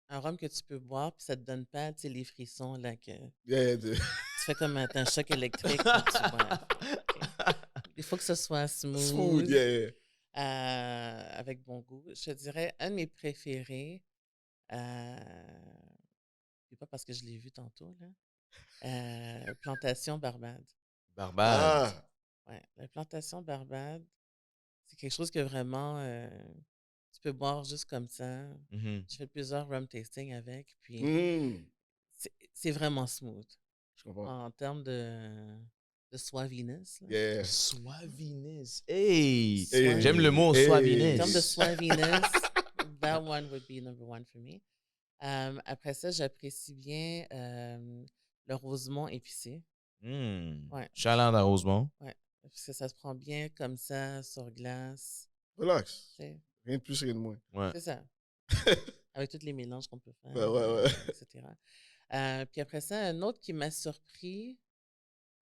un rhum que tu peux boire, puis ça te donne pas, tu sais, les frissons, là, que tu fais comme un choc électrique quand tu bois. OK. Il faut que ce soit smooth, Smooth, yeah. avec bon goût. Je te dirais, un de mes préférés, puis pas parce que je l'ai vu tantôt, là, Plantation Barbade. Barbade. Ah, Ouais, la Plantation Barbade, c'est quelque chose que vraiment tu peux boire juste comme ça. Mhm. J'ai fait plusieurs rum tasting avec, puis c'est vraiment smooth. je comprends. En termes de suaviness. Là. Yeah. Suaviness. Hey! Hey. J'aime le mot Hey. En suaviness. termes de suaviness, that one would be number one for me. Après ça, j'apprécie bien le rosemont épicé. Ouais. Chaland à Rosemont. Ouais. Parce que ça se prend bien comme ça, sur glace. Relax. Tu sais. Rien de plus, rien de moins. Ouais. C'est ça. Avec tous les mélanges qu'on peut faire, Ouais. etc. Puis après ça, un autre qui m'a surpris.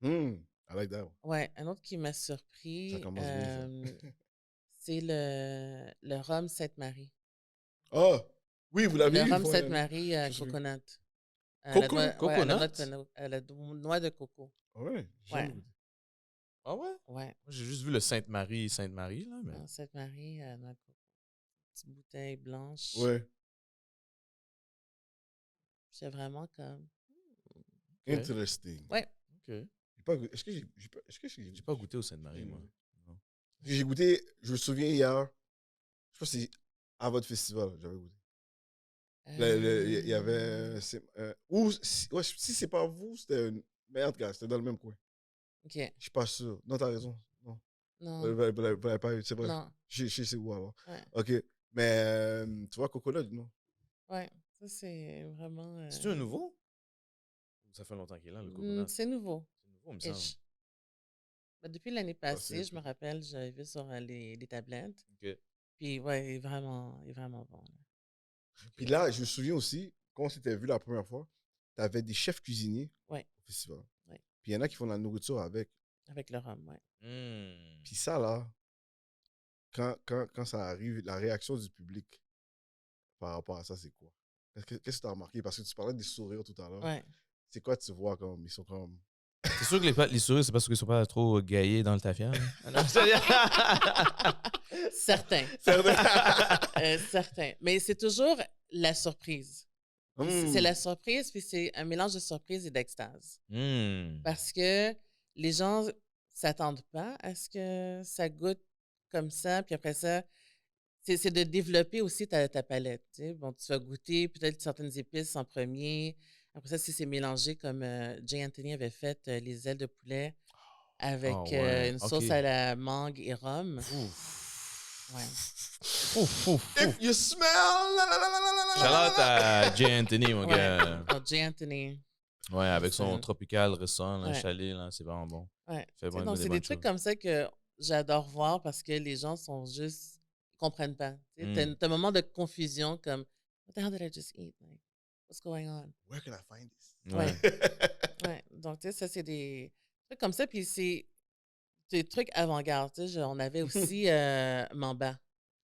I like that one. Ouais, un autre qui m'a surpris. Ça commence bien, ça. C'est le rhum Sainte-Marie. Oh, oui, vous l'avez Le eu. rhum une fois, Sainte-Marie Je me souviens. coconut. Coco- Ouais, coconut? la noix de coco. Ouais. Ouais. j'aime. Ah ouais? Ouais. Moi, j'ai juste vu le Sainte-Marie, là, mais... Non, Sainte-Marie, noix de coco. Petite bouteille blanche. Ouais. C'est vraiment comme. Interesting. Ouais. OK. Est-ce que J'ai pas goûté au Sainte-Marie, moi. Non. J'ai goûté, je me souviens hier, je pense que c'est à votre festival, j'avais goûté. Il y avait. Si c'est pas vous, c'était une. Mais en tout cas, c'était dans le même coin. OK. Je suis pas sûr. Non, t'as raison. Non. Non. Vous l'avez pas eu, c'est vrai. Non. Je sais c'est où alors. Ouais. OK. Mais tu vois, coconut, non? Ouais. Ça, c'est vraiment. C'est-tu un nouveau? Ça fait longtemps qu'il est là, le coconut. C'est nouveau. C'est nouveau, il me semble. Ish. Ben, depuis l'année passée, c'est- je me rappelle, j'avais vu sur les tablettes. OK. Puis, ouais, il est vraiment bon. Là. Puis là, je me souviens aussi, quand on s'était vu la première fois, t'avais des chefs cuisiniers Ouais. au festival. Ouais. Puis il y en a qui font de la nourriture avec. Avec le rhum, ouais. Puis ça, là, quand ça arrive, la réaction du public par rapport à ça, c'est quoi? Qu'est-ce que tu as remarqué? Parce que tu parlais des sourires tout à l'heure. Ouais. C'est quoi tu vois comme ils sont comme. C'est sûr que les souris, c'est parce qu'ils sont pas trop gaillés dans le tafia. Certain. Certain. Mais c'est toujours la surprise. C'est la surprise, puis c'est un mélange de surprise et d'extase. Parce que les gens s'attendent pas à ce que ça goûte comme ça, puis après ça, c'est de développer aussi ta palette. Tu sais. Bon, tu vas goûter peut-être certaines épices en premier. Après ça, si c'est mélangé comme J. Anthony avait fait les ailes de poulet avec une sauce à la mangue et rhum. Ouais. If you smell. Shout-out à J. Anthony, mon gars. Oh, J. Anthony. Ouais, avec son Ça. tropical restaurant, le Ouais. chalet, là, c'est vraiment bon. Ouais. Fait Tu sais, bon, donc, des c'est bonnes des trucs choses. comme ça que j'adore voir parce que les gens sont juste. Ils comprennent pas. Tu sais, t'as un moment de confusion comme What the hell did I just eat? Like, what's going on? Where can I find this? Ouais. Ouais. Donc, tu sais, ça, c'est des trucs comme ça. Puis c'est des trucs avant-garde. Tu sais, on avait aussi Mamba.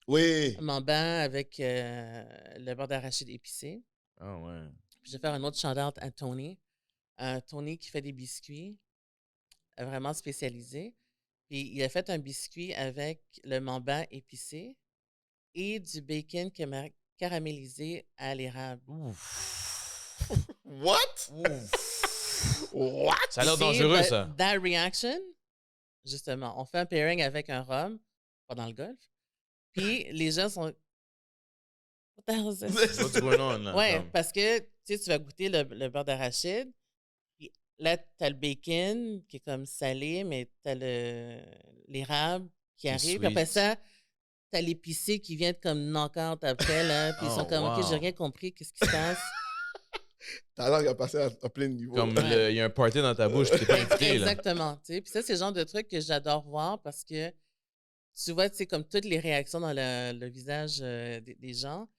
Oui. Mamba avec le beurre d'arachide épicé. Ah ouais. Puis je vais faire un autre shout-out à Tony. Tony qui fait des biscuits vraiment spécialisés. Puis il a fait un biscuit avec le mamba épicé et du bacon caramélisé à l'érable. What? What? Ça a l'air C'est dangereux, ça. That reaction, justement, on fait un pairing avec un rhum pendant le golf. Puis les gens sont What the hell is this? What's going on, là? Ouais, comme? parce que tu vas goûter le beurre d'arachide. Puis là, t'as le bacon qui est comme salé, mais t'as l'érable qui Qui est arrive. Puis après sweet. ça, t'as l'épicé qui vient de comme knock-out après, là. Puis ils sont Oh, comme, OK, j'ai wow. rien compris, qu'est-ce qui se passe? Ta langue a passé à plein de niveaux. Comme Ouais. il y a un party dans ta bouche, tu t'es pas invité, là. Exactement. Tu sais. Puis ça, c'est le genre de truc que j'adore voir parce que tu vois, tu sais, comme toutes les réactions dans le visage des gens, tu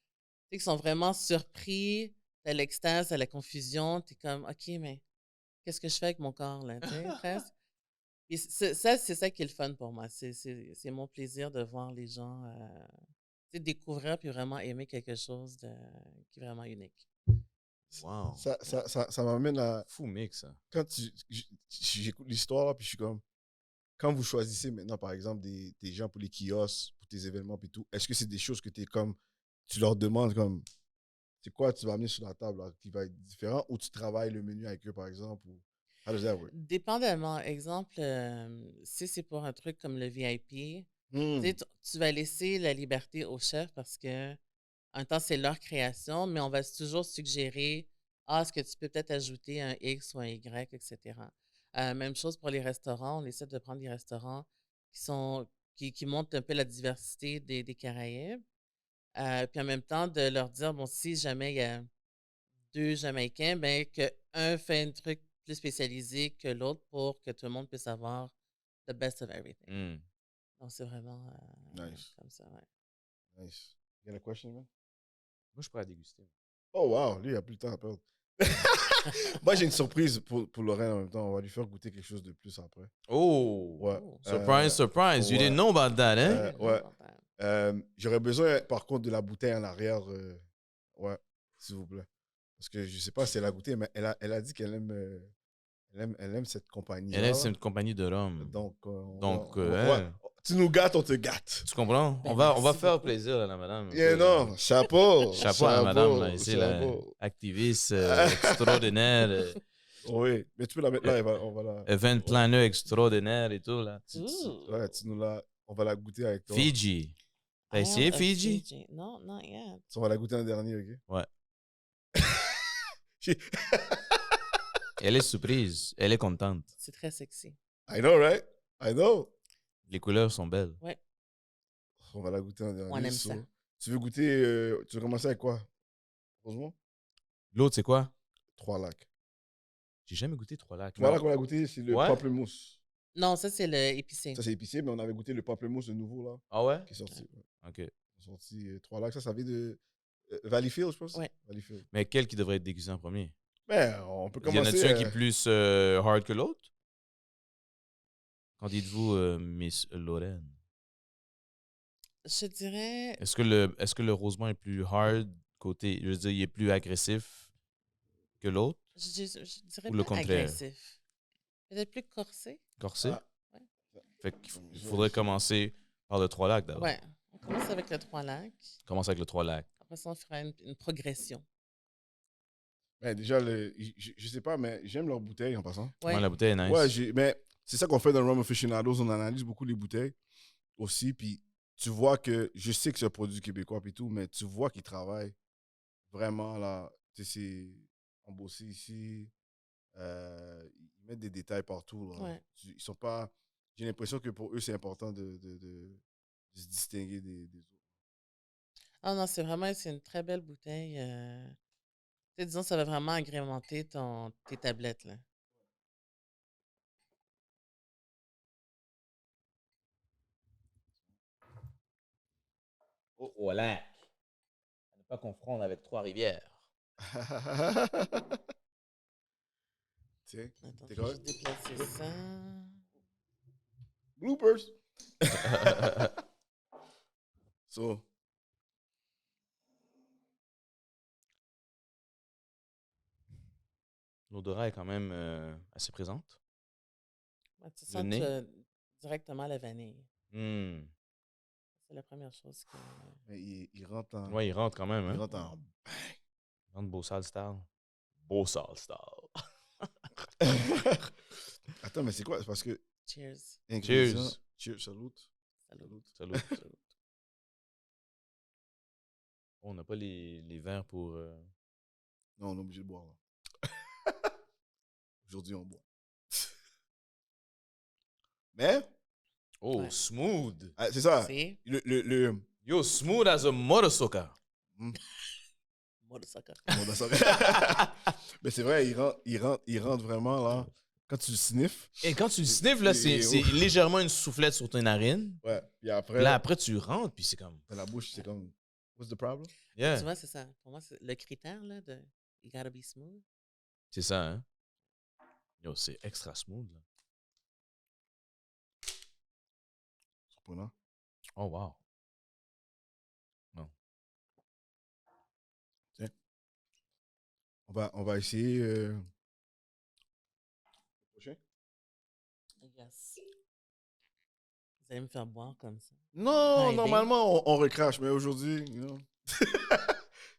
sais, qui sont vraiment surpris, t'as l'extase, t'as la confusion, t'es comme, OK, mais qu'est-ce que je fais avec mon corps, là, tu sais, presque. Et c'est ça qui est le fun pour moi. C'est mon plaisir de voir les gens tu sais, découvrir puis vraiment aimer quelque chose qui est vraiment unique. Wow. Ça m'amène à. Fou mix, ça. Quand j'écoute l'histoire, puis je suis comme. Quand vous choisissez maintenant, par exemple, des gens pour les kiosques, pour tes événements, puis tout, est-ce que c'est des choses que tu leur demandes comme. C'est quoi tu vas amener sur la table là, qui va être différent, ou tu travailles le menu avec eux, par exemple, ou. How does that work? Dépendamment. Exemple, si c'est pour un truc comme le VIP, Hmm. tu sais, tu vas laisser la liberté au chef parce que, en même temps, c'est leur création, mais on va toujours suggérer, est-ce que tu peux peut-être ajouter un X ou un Y, etc. Même chose pour les restaurants. On essaie de prendre des restaurants qui montrent un peu la diversité des Caraïbes. Puis en même temps, de leur dire, bon, si jamais il y a 2 Jamaïcains, ben qu'un fait un truc plus spécialisé que l'autre pour que tout le monde puisse avoir the best of everything. Mm. Donc, c'est vraiment Nice. comme ça, ouais. Nice. You got a question, man? Moi, je pourrais déguster. Oh, wow. Lui, il a plus le temps à perdre. Moi, j'ai une surprise pour Lorraine en même temps. On va lui faire goûter quelque chose de plus après. Oh! Ouais. Oh. Surprise, surprise. You ouais. didn't know about that, hein? Ouais. J'aurais besoin, par contre, de la bouteille en arrière. Ouais, s'il vous plaît. Parce que je sais pas si elle a goûté, mais elle a dit qu'elle aime, elle aime cette compagnie. Elle, c'est une compagnie de rhum. Donc, hein? tu nous gâtes, on te gâte. Tu comprends? Ben, On va merci faire beaucoup. plaisir à la madame. Non, chapeau. Chapeau à la madame, là, ici, là, activiste extraordinaire, Oui, mais tu peux la mettre là, on va la. event planner extraordinaire et tout, là. Ooh. Ouais, on va la goûter avec toi. Fiji. T'as essayé I am a Fiji? Non, not yet. On va la goûter en dernier, ok? Ouais. Elle est surprise. Elle est contente. C'est très sexy. I know, right? I know. Les couleurs sont belles. Ouais. On va la goûter en dernier. On aime ça. Tu veux goûter, tu veux commencer avec quoi? Heureusement? L'autre, c'est quoi? 3 lacs. J'ai jamais goûté 3 lacs. 3 lacs qu'on a goûté, c'est le Ouais. pamplemousse. Non, ça, c'est le épicé. Ça, c'est épicé, mais on avait goûté le pamplemousse, le nouveau, là, Ah ouais? qui est sorti. Ouais. OK. Ils sont sortis 3 lacs. Ça vient de Valleyfield, je pense? Ouais. Valleyfield. Mais quel qui devrait être dégusté en premier? Mais on peut Il y en commencer. a-tu un qui est plus hard que l'autre? Qu'en dites-vous, Miss Lorraine? Je dirais. Est-ce que le rosement est plus hard côté, je veux dire, il est plus agressif que l'autre? Je dirais Ou le pas contraire? agressif. Peut-être plus corsé. Corsé? Ah. Ouais. Fait qu'il faudrait commencer par le 3 lacs d'abord. Ouais. On commence avec le 3 lacs. Commence avec le 3 lacs. Après ça, on fera une progression. Mais déjà, je sais pas, mais j'aime leurs bouteilles en passant. Ouais. Ouais, la bouteille est nice. Ouais, mais c'est ça qu'on fait dans Rum Aficionados. On analyse beaucoup les bouteilles aussi. Puis tu vois que, je sais que c'est un produit québécois et tout, mais tu vois qu'ils travaillent vraiment là. Tu sais, c'est embossé ici. Ils mettent des détails partout. Là. Ouais. Ils sont pas. J'ai l'impression que pour eux, c'est important de se distinguer des autres. Ah non, c'est une très belle bouteille. Tu sais, disons, ça va vraiment agrémenter tes tablettes, là. Au lac. À ne pas confondre avec Trois-Rivières. Tiens, Attends, t'es je vais correct? juste déplacer ça. Bloopers! So, L'odorat est quand même assez présente. Ouais, tu Le sens nez? directement la vanille. Hmm. C'est la première chose que. mais il rentre en. Ouais, il rentre quand même. Il Hein? rentre en. Il rentre beau sale style. Beau sale style. Attends, mais c'est quoi? C'est parce que. Cheers. ingrédients- Cheers, salut. Salut. Salut. On n'a pas les verres pour... Non, on est obligé de boire. Là. Aujourd'hui, on boit. Mais, Oh, Ouais. smooth! c'est ça. C'est Yo, smooth as a motorcycle! Motorcycle. Bon, ben, ça- Mais c'est vrai, il rentre vraiment là. Quand tu le sniffes, Et quand tu le sniffes, là, c'est légèrement une soufflette sur tes narines. ouais. Puis Puis après, là, après, tu rentres, puis c'est comme... dans la bouche, c'est comme, what's the problem? Tu Yeah, vois, c'est ça. Pour moi, c'est le critère là, de you gotta be smooth. c'est ça, hein? Yo, c'est extra smooth, là. Surprenant. Oh, wow. On va essayer. Le prochain? Yes. Vous allez me faire boire comme ça. Non, Hi, normalement, on recrache, mais aujourd'hui,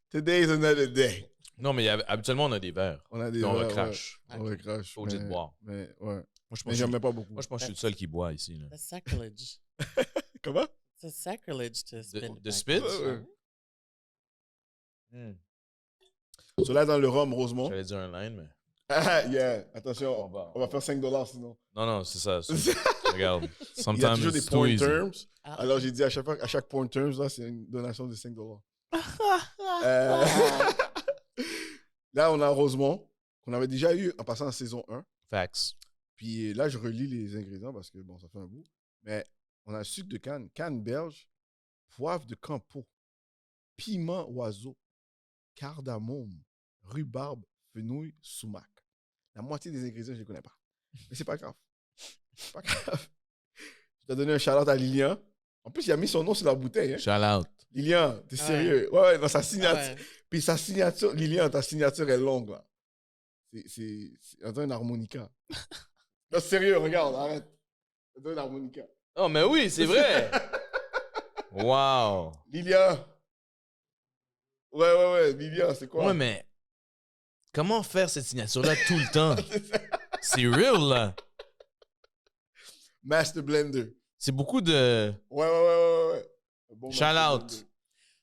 Today is another day. Non, mais habituellement, on a des verres. On a des Puis on verres, recrache. ouais. On recrache. Pas obligé de mais- boire. Mais ouais. Moi, je Mais pense, j'en mets pas beaucoup. moi, je pense que je suis le seul qui boit ici. Là. That's sacrilege. Comment? C'est sacrilege to spit. De spit? Ouais. Hmm. So là, dans le rhum, Rosemont. J'allais dire un line, mais... Ah, yeah. Attention, On on va faire $5 sinon. Non, c'est ça. Regarde. Il y a Sometimes toujours des it's too point easy. terms. Ah, Alors, j'ai dit à chaque point terms, là, c'est une donation de $5. Euh, Là, on a Rosemont, qu'on avait déjà eu en passant en saison 1. Facts. Puis là, je relis les ingrédients parce que, bon, ça fait un bout. Mais on a sucre de canne, canne belge, poivre de Campo, piment oiseau, cardamome, rhubarbe, fenouil, sumac. La moitié des ingrédients, je ne les connais pas. Mais c'est pas grave. C'est pas grave. Je t'ai donné un shout-out à Lilian. En plus, il a mis son nom sur la bouteille. Hein. Shout out. Lilian, t'es Ouais. sérieux? Ouais, dans sa signature. ouais. Puis sa signature, Lilian, ta signature est longue, là. C'est un harmonica. Non, sérieux, regarde, arrête. C'est un harmonica. Oh, mais oui, c'est vrai. Wow. Lilian. Ouais, Lilian, c'est quoi? Ouais, mais comment faire cette signature-là tout le temps? C'est real, là. Master Blender. C'est beaucoup de... Ouais. Un bon Shout Master out. Blender.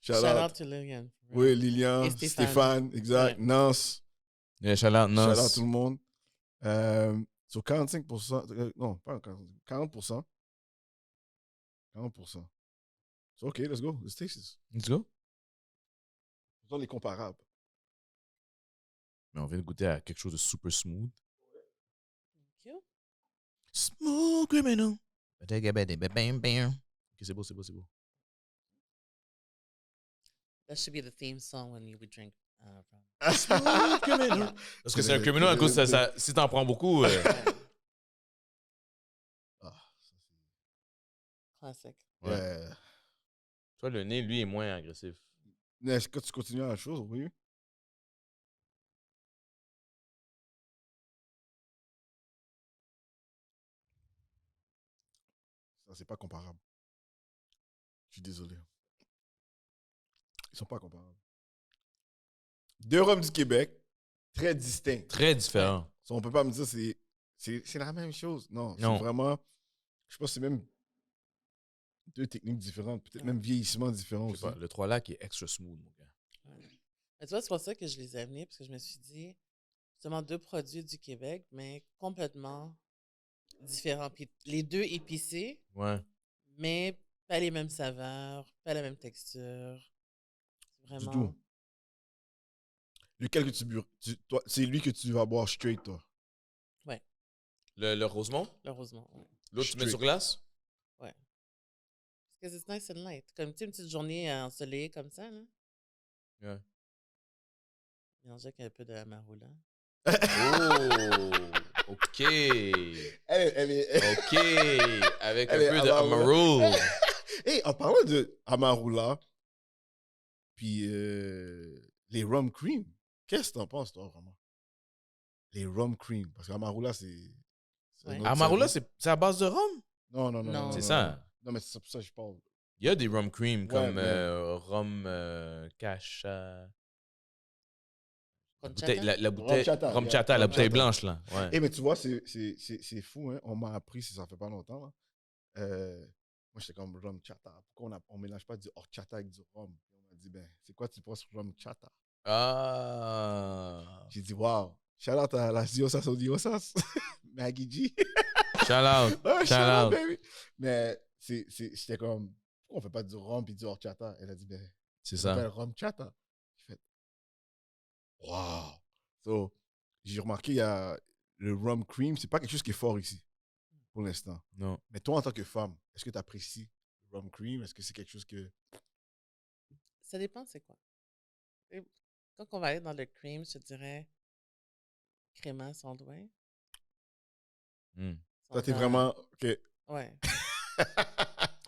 Shout out to Lillian. Oui, Lilian, Et Stéphane, exact. Ouais. Nance. Yeah, shout out, Shout out Nos. tout le monde. Sur 45%, non, pas 40%. 40%. So, OK, let's go. Let's taste this. Let's go. Ce sont les comparables. Mais on vient de goûter à quelque chose de super smooth. Thank you. Smooth criminal. Ok, c'est beau. That should be the theme song when you would drink from. Smooth criminal. Parce que c'est un criminal, à cause ça, si t'en prends beaucoup... Ah, ça, Classic. c'est... Ouais. Toi, le nez, lui, est moins agressif. Mais est-ce que tu continues la chose, oui? Ça, c'est pas comparable. Je suis désolé. Ils sont pas comparables. Deux rhums du Québec, très distincts. Très différent. So, on peut pas me dire que c'est la même chose. Non, Non. c'est vraiment... Je pense que c'est même deux techniques différentes. Peut-être même vieillissement différent Je sais aussi. pas, le 3 lacs est extra smooth, mon gars. Ouais. Mais tu vois, c'est pour ça que je les ai amenés, parce que je me suis dit, justement, deux produits du Québec, mais complètement différents. Puis les deux épicés, Ouais. mais pas les mêmes saveurs, pas la même texture. C'est Du vraiment. tout. Lequel que toi, c'est lui que tu vas boire straight, toi. Le Rosemont, Heureusement. Ouais. l'autre, tu mets Straight. sur glace? Parce que c'est nice and light. Comme tu sais, une petite journée ensoleillée comme ça, là. Ouais. Mélanger avec un peu de amarula. Oh! OK. Elle est... OK. Avec un Elle est peu de Amarula. Amarul. Hey, en parlant de Amarula, puis les rum cream, qu'est-ce que t'en penses, toi, vraiment? Les rum cream, parce qu'Amarula, c'est... Ouais. un autre Amarula, segment. c'est à base de rhum? Non. Non. C'est ça. Non, mais c'est pour ça que je parle. Il y a des rum cream Ouais, comme mais- rhum cacha. Conchata? La bouteille. chata, Rhum yeah. chata, la Rum bouteille chata. blanche, là. Ouais. Eh, mais tu vois, c'est fou, hein? On m'a appris, ça fait pas longtemps, là. Moi, j'étais comme rum chata. Pourquoi on mélange pas du horchata avec du rhum? On m'a Elle dit, ben, c'est quoi tu penses sur Rum Chata? Ah. J'ai dit, wow. Shout out à la Diosas au Diosas. Maggie G. Shout out. Ouais, Shout out. baby. Mais j'étais comme, pourquoi on fait pas du rhum puis du horchata? Elle a dit, ben, C'est ça ça. s'appelle Rum Chata. J'ai fait, wow. So, j'ai remarqué, il y a le rum cream, c'est pas quelque chose qui est fort ici, pour l'instant. Non. Mais toi, en tant que femme, est-ce que tu apprécies le rum cream? Est-ce que c'est quelque chose que. Ça dépend, c'est quoi. Et quand on va aller dans le cream, je te dirais crémasse all the way. Hmm. Toi, t'es vraiment. OK. Ouais.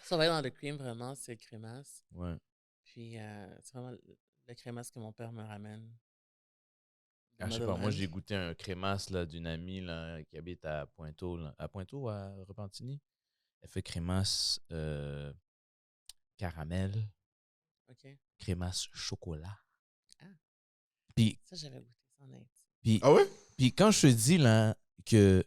Si on va aller dans le cream, vraiment, c'est crémasse. Ouais. Puis, c'est vraiment le crémasse que mon père me ramène. Ah, je sais pas, moi j'ai goûté un crémasse là, d'une amie là, qui habite à Pointeau, là. À Pointeau, à Repentigny. Elle fait crémasse caramel, OK. crémasse chocolat. Ah. Puis, Ça, j'avais goûté ça en Haïti. puis, Ah ouais? puis quand je te dis là que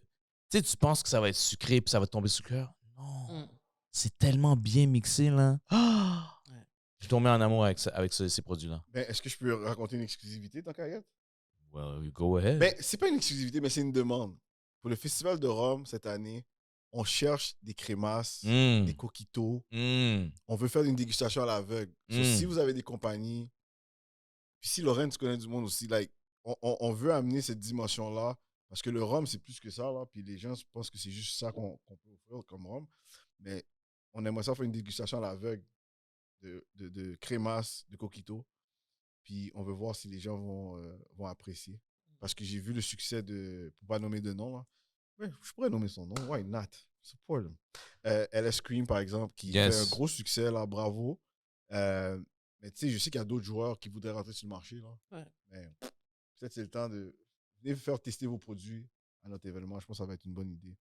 tu sais, tu penses que ça va être sucré puis ça va tomber sur le cœur. Non. C'est tellement bien mixé là. Ah! Ouais. Je suis tombé en amour avec ces produits-là. Ben, est-ce que je peux raconter une exclusivité, tant qu'à y être? Well, you go ahead. Ben, c'est pas une exclusivité, mais c'est une demande. Pour le Festival de Rome, cette année, on cherche des crémasses, des coquitos. On veut faire une dégustation à l'aveugle. So, si vous avez des compagnies, puis si Lorraine, tu connais du monde aussi, like, on veut amener cette dimension-là, parce que le rhum, c'est plus que ça, là, puis les gens pensent que c'est juste ça qu'on peut offrir comme rhum. Mais on aimerait ça faire une dégustation à l'aveugle de crémasse, de coquitos. Puis on veut voir si les gens vont apprécier. Parce que j'ai vu le succès de, pour pas nommer de nom, là. Ouais, je pourrais nommer son nom. Why not? Support him. LS Cream, par exemple, qui fait un gros succès, là, bravo. Mais tu sais, je sais qu'il y a d'autres joueurs qui voudraient rentrer sur le marché, là. Ouais. Mais peut-être c'est le temps de venir faire tester vos produits à notre événement. Je pense que ça va être une bonne idée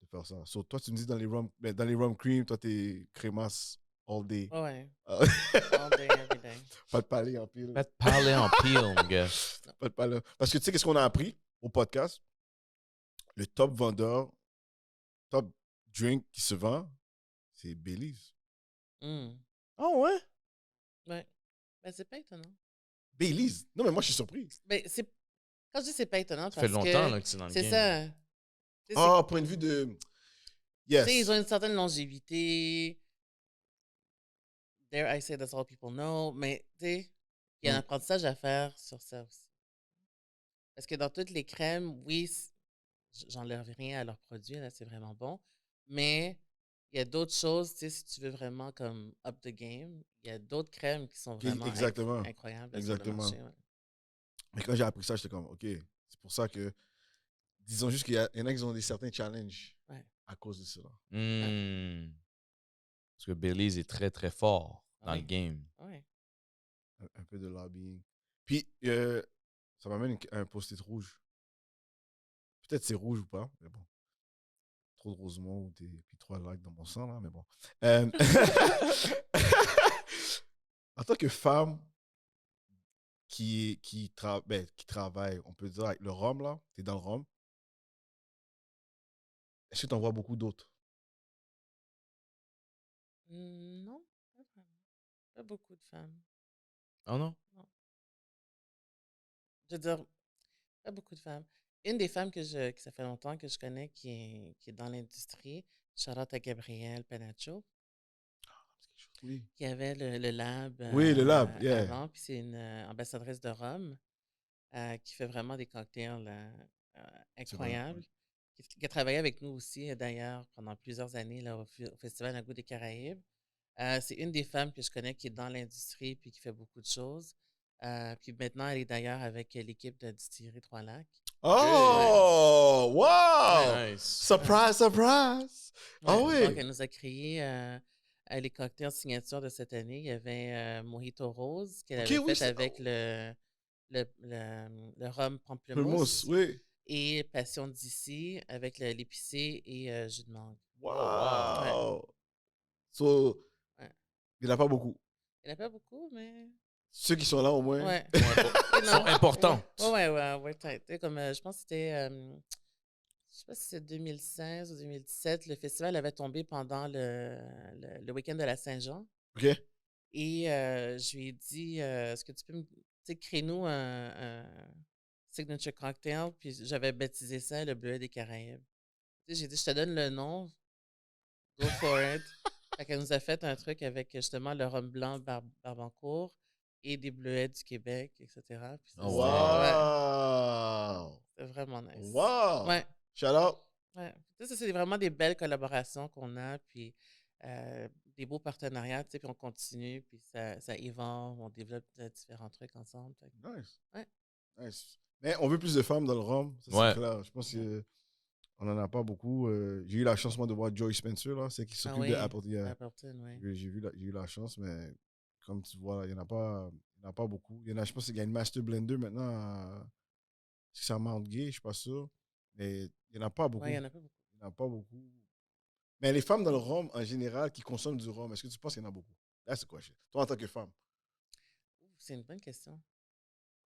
de faire ça. So, toi, tu me dis dans les rum cream, toi, t'es crémasse all day. Ouais. All day, every day. Pas de palais en pile. Pas de parler en pile, mon gars. Pas de palais. Parce que tu sais, qu'est-ce qu'on a appris au podcast? Le top vendeur, top drink qui se vend, c'est Baileys. Oh ouais? Ouais. Ben, c'est pas étonnant. Baileys? Non, mais moi, je suis surpris. Ben, quand je dis c'est pas étonnant, Ça parce fait longtemps là, que c'est dans le game. c'est ça. Tu sais, Ah, point de vue de... Yes. tu sais, ils ont une certaine longévité. Dare I say that's all people know. Mais, tu sais, il y a un apprentissage à faire sur ça aussi. Parce que dans toutes les crèmes, oui, j'enlève rien à leurs produits, là, c'est vraiment bon. Mais il y a d'autres choses, tu sais, si tu veux vraiment comme up the game, il y a d'autres crèmes qui sont vraiment incroyables. Exactement. Sur le marché, ouais. Mais quand j'ai appris ça, j'étais comme, OK, c'est pour ça que, disons juste qu'il y en a qui ont des certains challenges à cause de cela. Parce que Baileys est très, très fort dans le game. Ouais. Un peu de lobbying. Puis, ça m'amène à un post-it rouge. Peut-être c'est rouge ou pas, mais bon. Trop de Rosemont puis 3 likes dans mon sang, là, mais bon. En tant que femme qui travaille, on peut dire, avec le rhum, là, t'es dans le rhum, est-ce que t'en vois beaucoup d'autres? Non, pas vraiment. Pas beaucoup de femmes. Oh non? Non. Je veux dire, pas beaucoup de femmes. Une des femmes que ça fait longtemps que je connais qui est dans l'industrie, shout-out à Gabrielle Panacho, Oui. qui avait le lab, Oui, le lab, yeah. avant. Puis c'est une ambassadrice de rhum qui fait vraiment des cocktails incroyables. Qui a travaillé avec nous aussi, d'ailleurs, pendant plusieurs années là, au Festival Nagou des Caraïbes. C'est une des femmes que je connais qui est dans l'industrie puis qui fait beaucoup de choses. Puis maintenant, elle est d'ailleurs avec l'équipe de Distillerie Trois-Lacs. Oh! Wow! Nice. Surprise, surprise! Ah oui! Donc, elle nous a créé les cocktails signature de cette année. Il y avait Mojito Rose qu'elle avait fait avec le rhum pamplemousse. Oui. Et Passion d'ici avec l'épicé et jus de mangue. Wow! Ouais. So, il n'y en a pas beaucoup. Il n'y en a pas beaucoup, mais... Ceux qui sont là, au moins. Ouais. Ils sont importants. Ouais, peut-être. Comme, je pense que c'était... je sais pas si c'est 2016 ou 2017. Le festival avait tombé pendant le week-end de la Saint-Jean. OK. Et je lui ai dit, est-ce que tu peux crée-nous un signature cocktail? Puis j'avais baptisé ça le bleuet des Caraïbes. J'ai dit, je te donne le nom, go for it. Fait qu'elle nous a fait un truc avec justement le rhum blanc Barbancourt et des bleuets du Québec, etc. Puis Oh, Wow! c'était vraiment nice. Wow! Ouais. Shout out! Ouais. Ça, c'est vraiment des belles collaborations qu'on a, puis des beaux partenariats, puis on continue, puis ça évolue, on développe différents trucs ensemble. Nice. Ouais. Nice. Mais on veut plus de femmes dans le rhum, ça Ouais. c'est clair. Je pense qu'on n'en a pas beaucoup. J'ai eu la chance, moi, de voir Joy Spencer, là, c'est qui s'occupe de Appleton. Appleton, oui. J'ai eu la chance, mais comme tu vois, il n'y en a pas beaucoup. Je pense qu'il y a une Master Blender maintenant c'est à Mount Gay, je ne suis pas sûr. Mais il n'y en a pas beaucoup. Oui, il n'y en a pas beaucoup. Il n'y en a pas beaucoup. Mais les femmes dans le rhum, en général, qui consomment du rhum, est-ce que tu penses qu'il y en a beaucoup? Là, c'est quoi? Toi, en tant que femme, C'est une bonne question.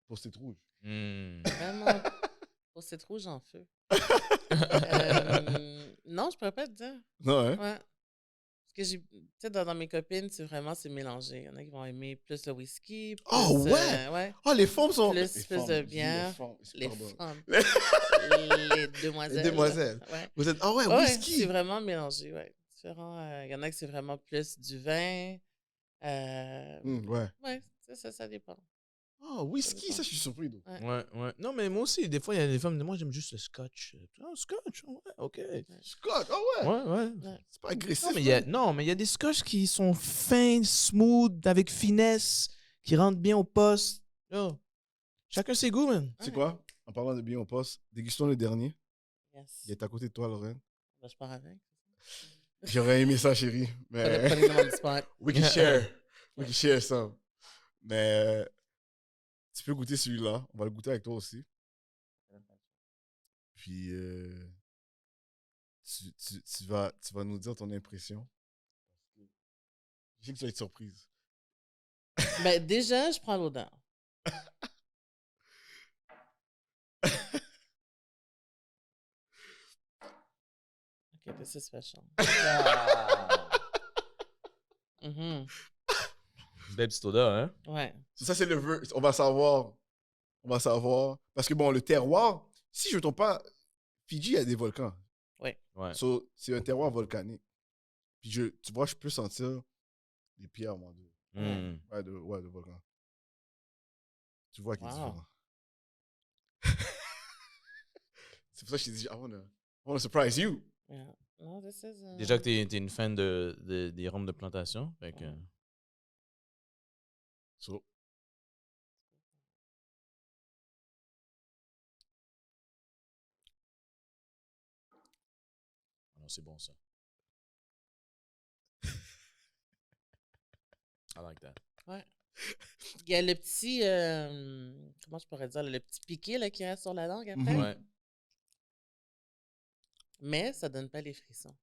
pour cette rouge. Vraiment, pour cette rouge en feu. Non, je pourrais pas te dire. Non, hein? Ouais. Parce que dans mes copines, c'est mélangé. Il y en a qui vont aimer plus le whisky. Plus, Oh, ouais! Ouais. Oh, les femmes sont. Plus Les de femmes, bière. Les pardon. femmes. Les demoiselles. Les demoiselles. Ouais. Vous êtes. Ah ouais, Ouais, whisky! c'est vraiment mélangé, ouais. Différent. Il y en a qui c'est vraiment plus du vin. Ouais. Ouais, ça dépend. Oh, whisky, ça, je suis surpris. Donc. Ouais. Non, mais moi aussi, des fois, il y a des femmes, moi, j'aime juste le scotch. Ah, scotch, ouais, OK. Scott, oh ouais! Ouais. C'est pas agressif. Non, mais il y a des scotch qui sont fins, smooth, avec finesse, qui rentrent bien au poste. Yo. Chacun ses goûts, man. C'est quoi? En parlant de bien au poste, dégustons le dernier. Yes. Il est à côté de toi, Lorraine. Ben, je pars avec. J'aurais aimé ça, chérie. Mais... Prenez-le dans le spot. We can share. We can share some. Mais tu peux goûter celui-là. On va le goûter avec toi aussi. Puis tu vas nous dire ton impression. Je sais que tu vas être surprise. Ben, déjà, je prends l'odeur. OK, this is special. Belle petite odeur, hein? Ouais. Ça, c'est le vœu. On va savoir. Parce que bon, le terroir, si je ne me trompe pas, Fidji a des volcans. Ouais. So, c'est un terroir volcanique. Puis tu vois, je peux sentir les pierres, moi. De volcan. Tu vois qu'il est différent. C'est pour ça que je t'ai dit, I wanna surprise you. Yeah. No, this is, Déjà que t'es une fan des rhums de plantation. Fait que... So. Non, c'est bon, ça. I like that. Ouais. Il y a le petit, comment je pourrais dire, le petit piqué là, qui reste sur la langue après. Ouais. Mais ça donne pas les frissons.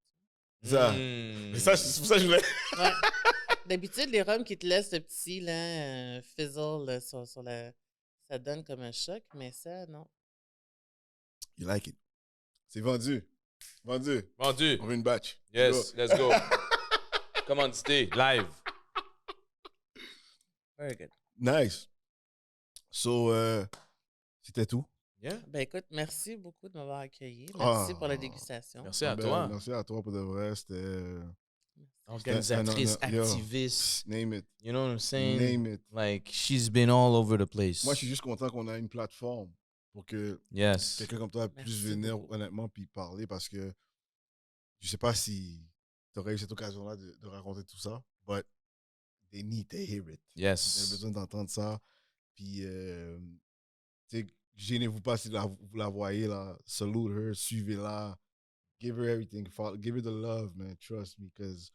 Ça. C'est pour ça que je voulais. Ouais. D'habitude, les rhums qui te laissent le petit là, fizzle là, sur la... Ça donne comme un choc, mais ça, non. You like it. C'est vendu. Vendu. On veut une batch. Yes, let's go. Commandité, live. Very good. Nice. So, c'était tout. Yeah. Ben écoute, merci beaucoup de m'avoir accueilli. Merci pour la dégustation. Merci à Ben, toi. Merci à toi pour de vrai. C'était. Organisatrice, Yo, activiste. Name it. You know what I'm saying? Name it. Like, she's been all over the place. Moi, je suis juste content qu'on a une plateforme pour que Yes. quelqu'un comme toi puisse venir honnêtement puis parler parce que je sais pas si tu aurais eu cette occasion-là de raconter tout ça, but they need to hear it. Ils ont Yes. besoin d'entendre ça. Puis, gênez-vous pas si vous la voyez là. Salute her, suivez-la. Give her everything. Give her the love, man. Trust me, because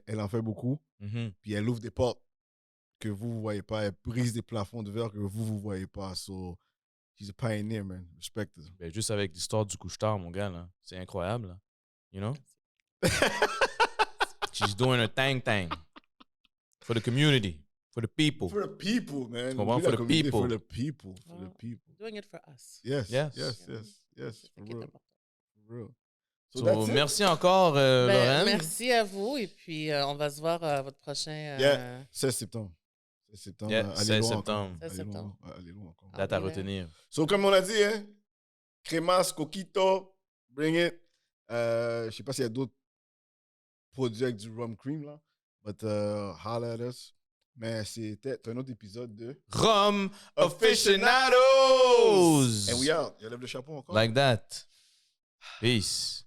elle en fait beaucoup. Mhm. Puis elle ouvre des portes que vous ne voyez pas. Elle brise des plafonds de verre que vous ne voyez pas. So, she's a pioneer, man. Respect her. Ben, juste avec l'histoire du couche-tard, mon gars, là. C'est incroyable, là. You know? She's doing her thing. For the community. For the people. For the people, man. Tu comprends? For the people. For the people. For the people. Doing it for us. Yes. Yes. For C'est ça qui est real. important. For real. So that's it. Merci encore, Ben, Lorraine. merci à vous. Et puis, on va se voir à votre prochain. Yeah, 16 septembre. 16 septembre. Yeah, allez 16 loin septembre. encore. 16 septembre. Allez loin encore. Date à ouais. retenir. So, comme on a dit, hein, crémasse, coquito, bring it. Je sais pas s'il y a d'autres produits avec du rum cream, là. But holla at us. Mais c'était un autre épisode de Rum Aficionados! And we out. Il lève le chapeau encore. Like that. Peace.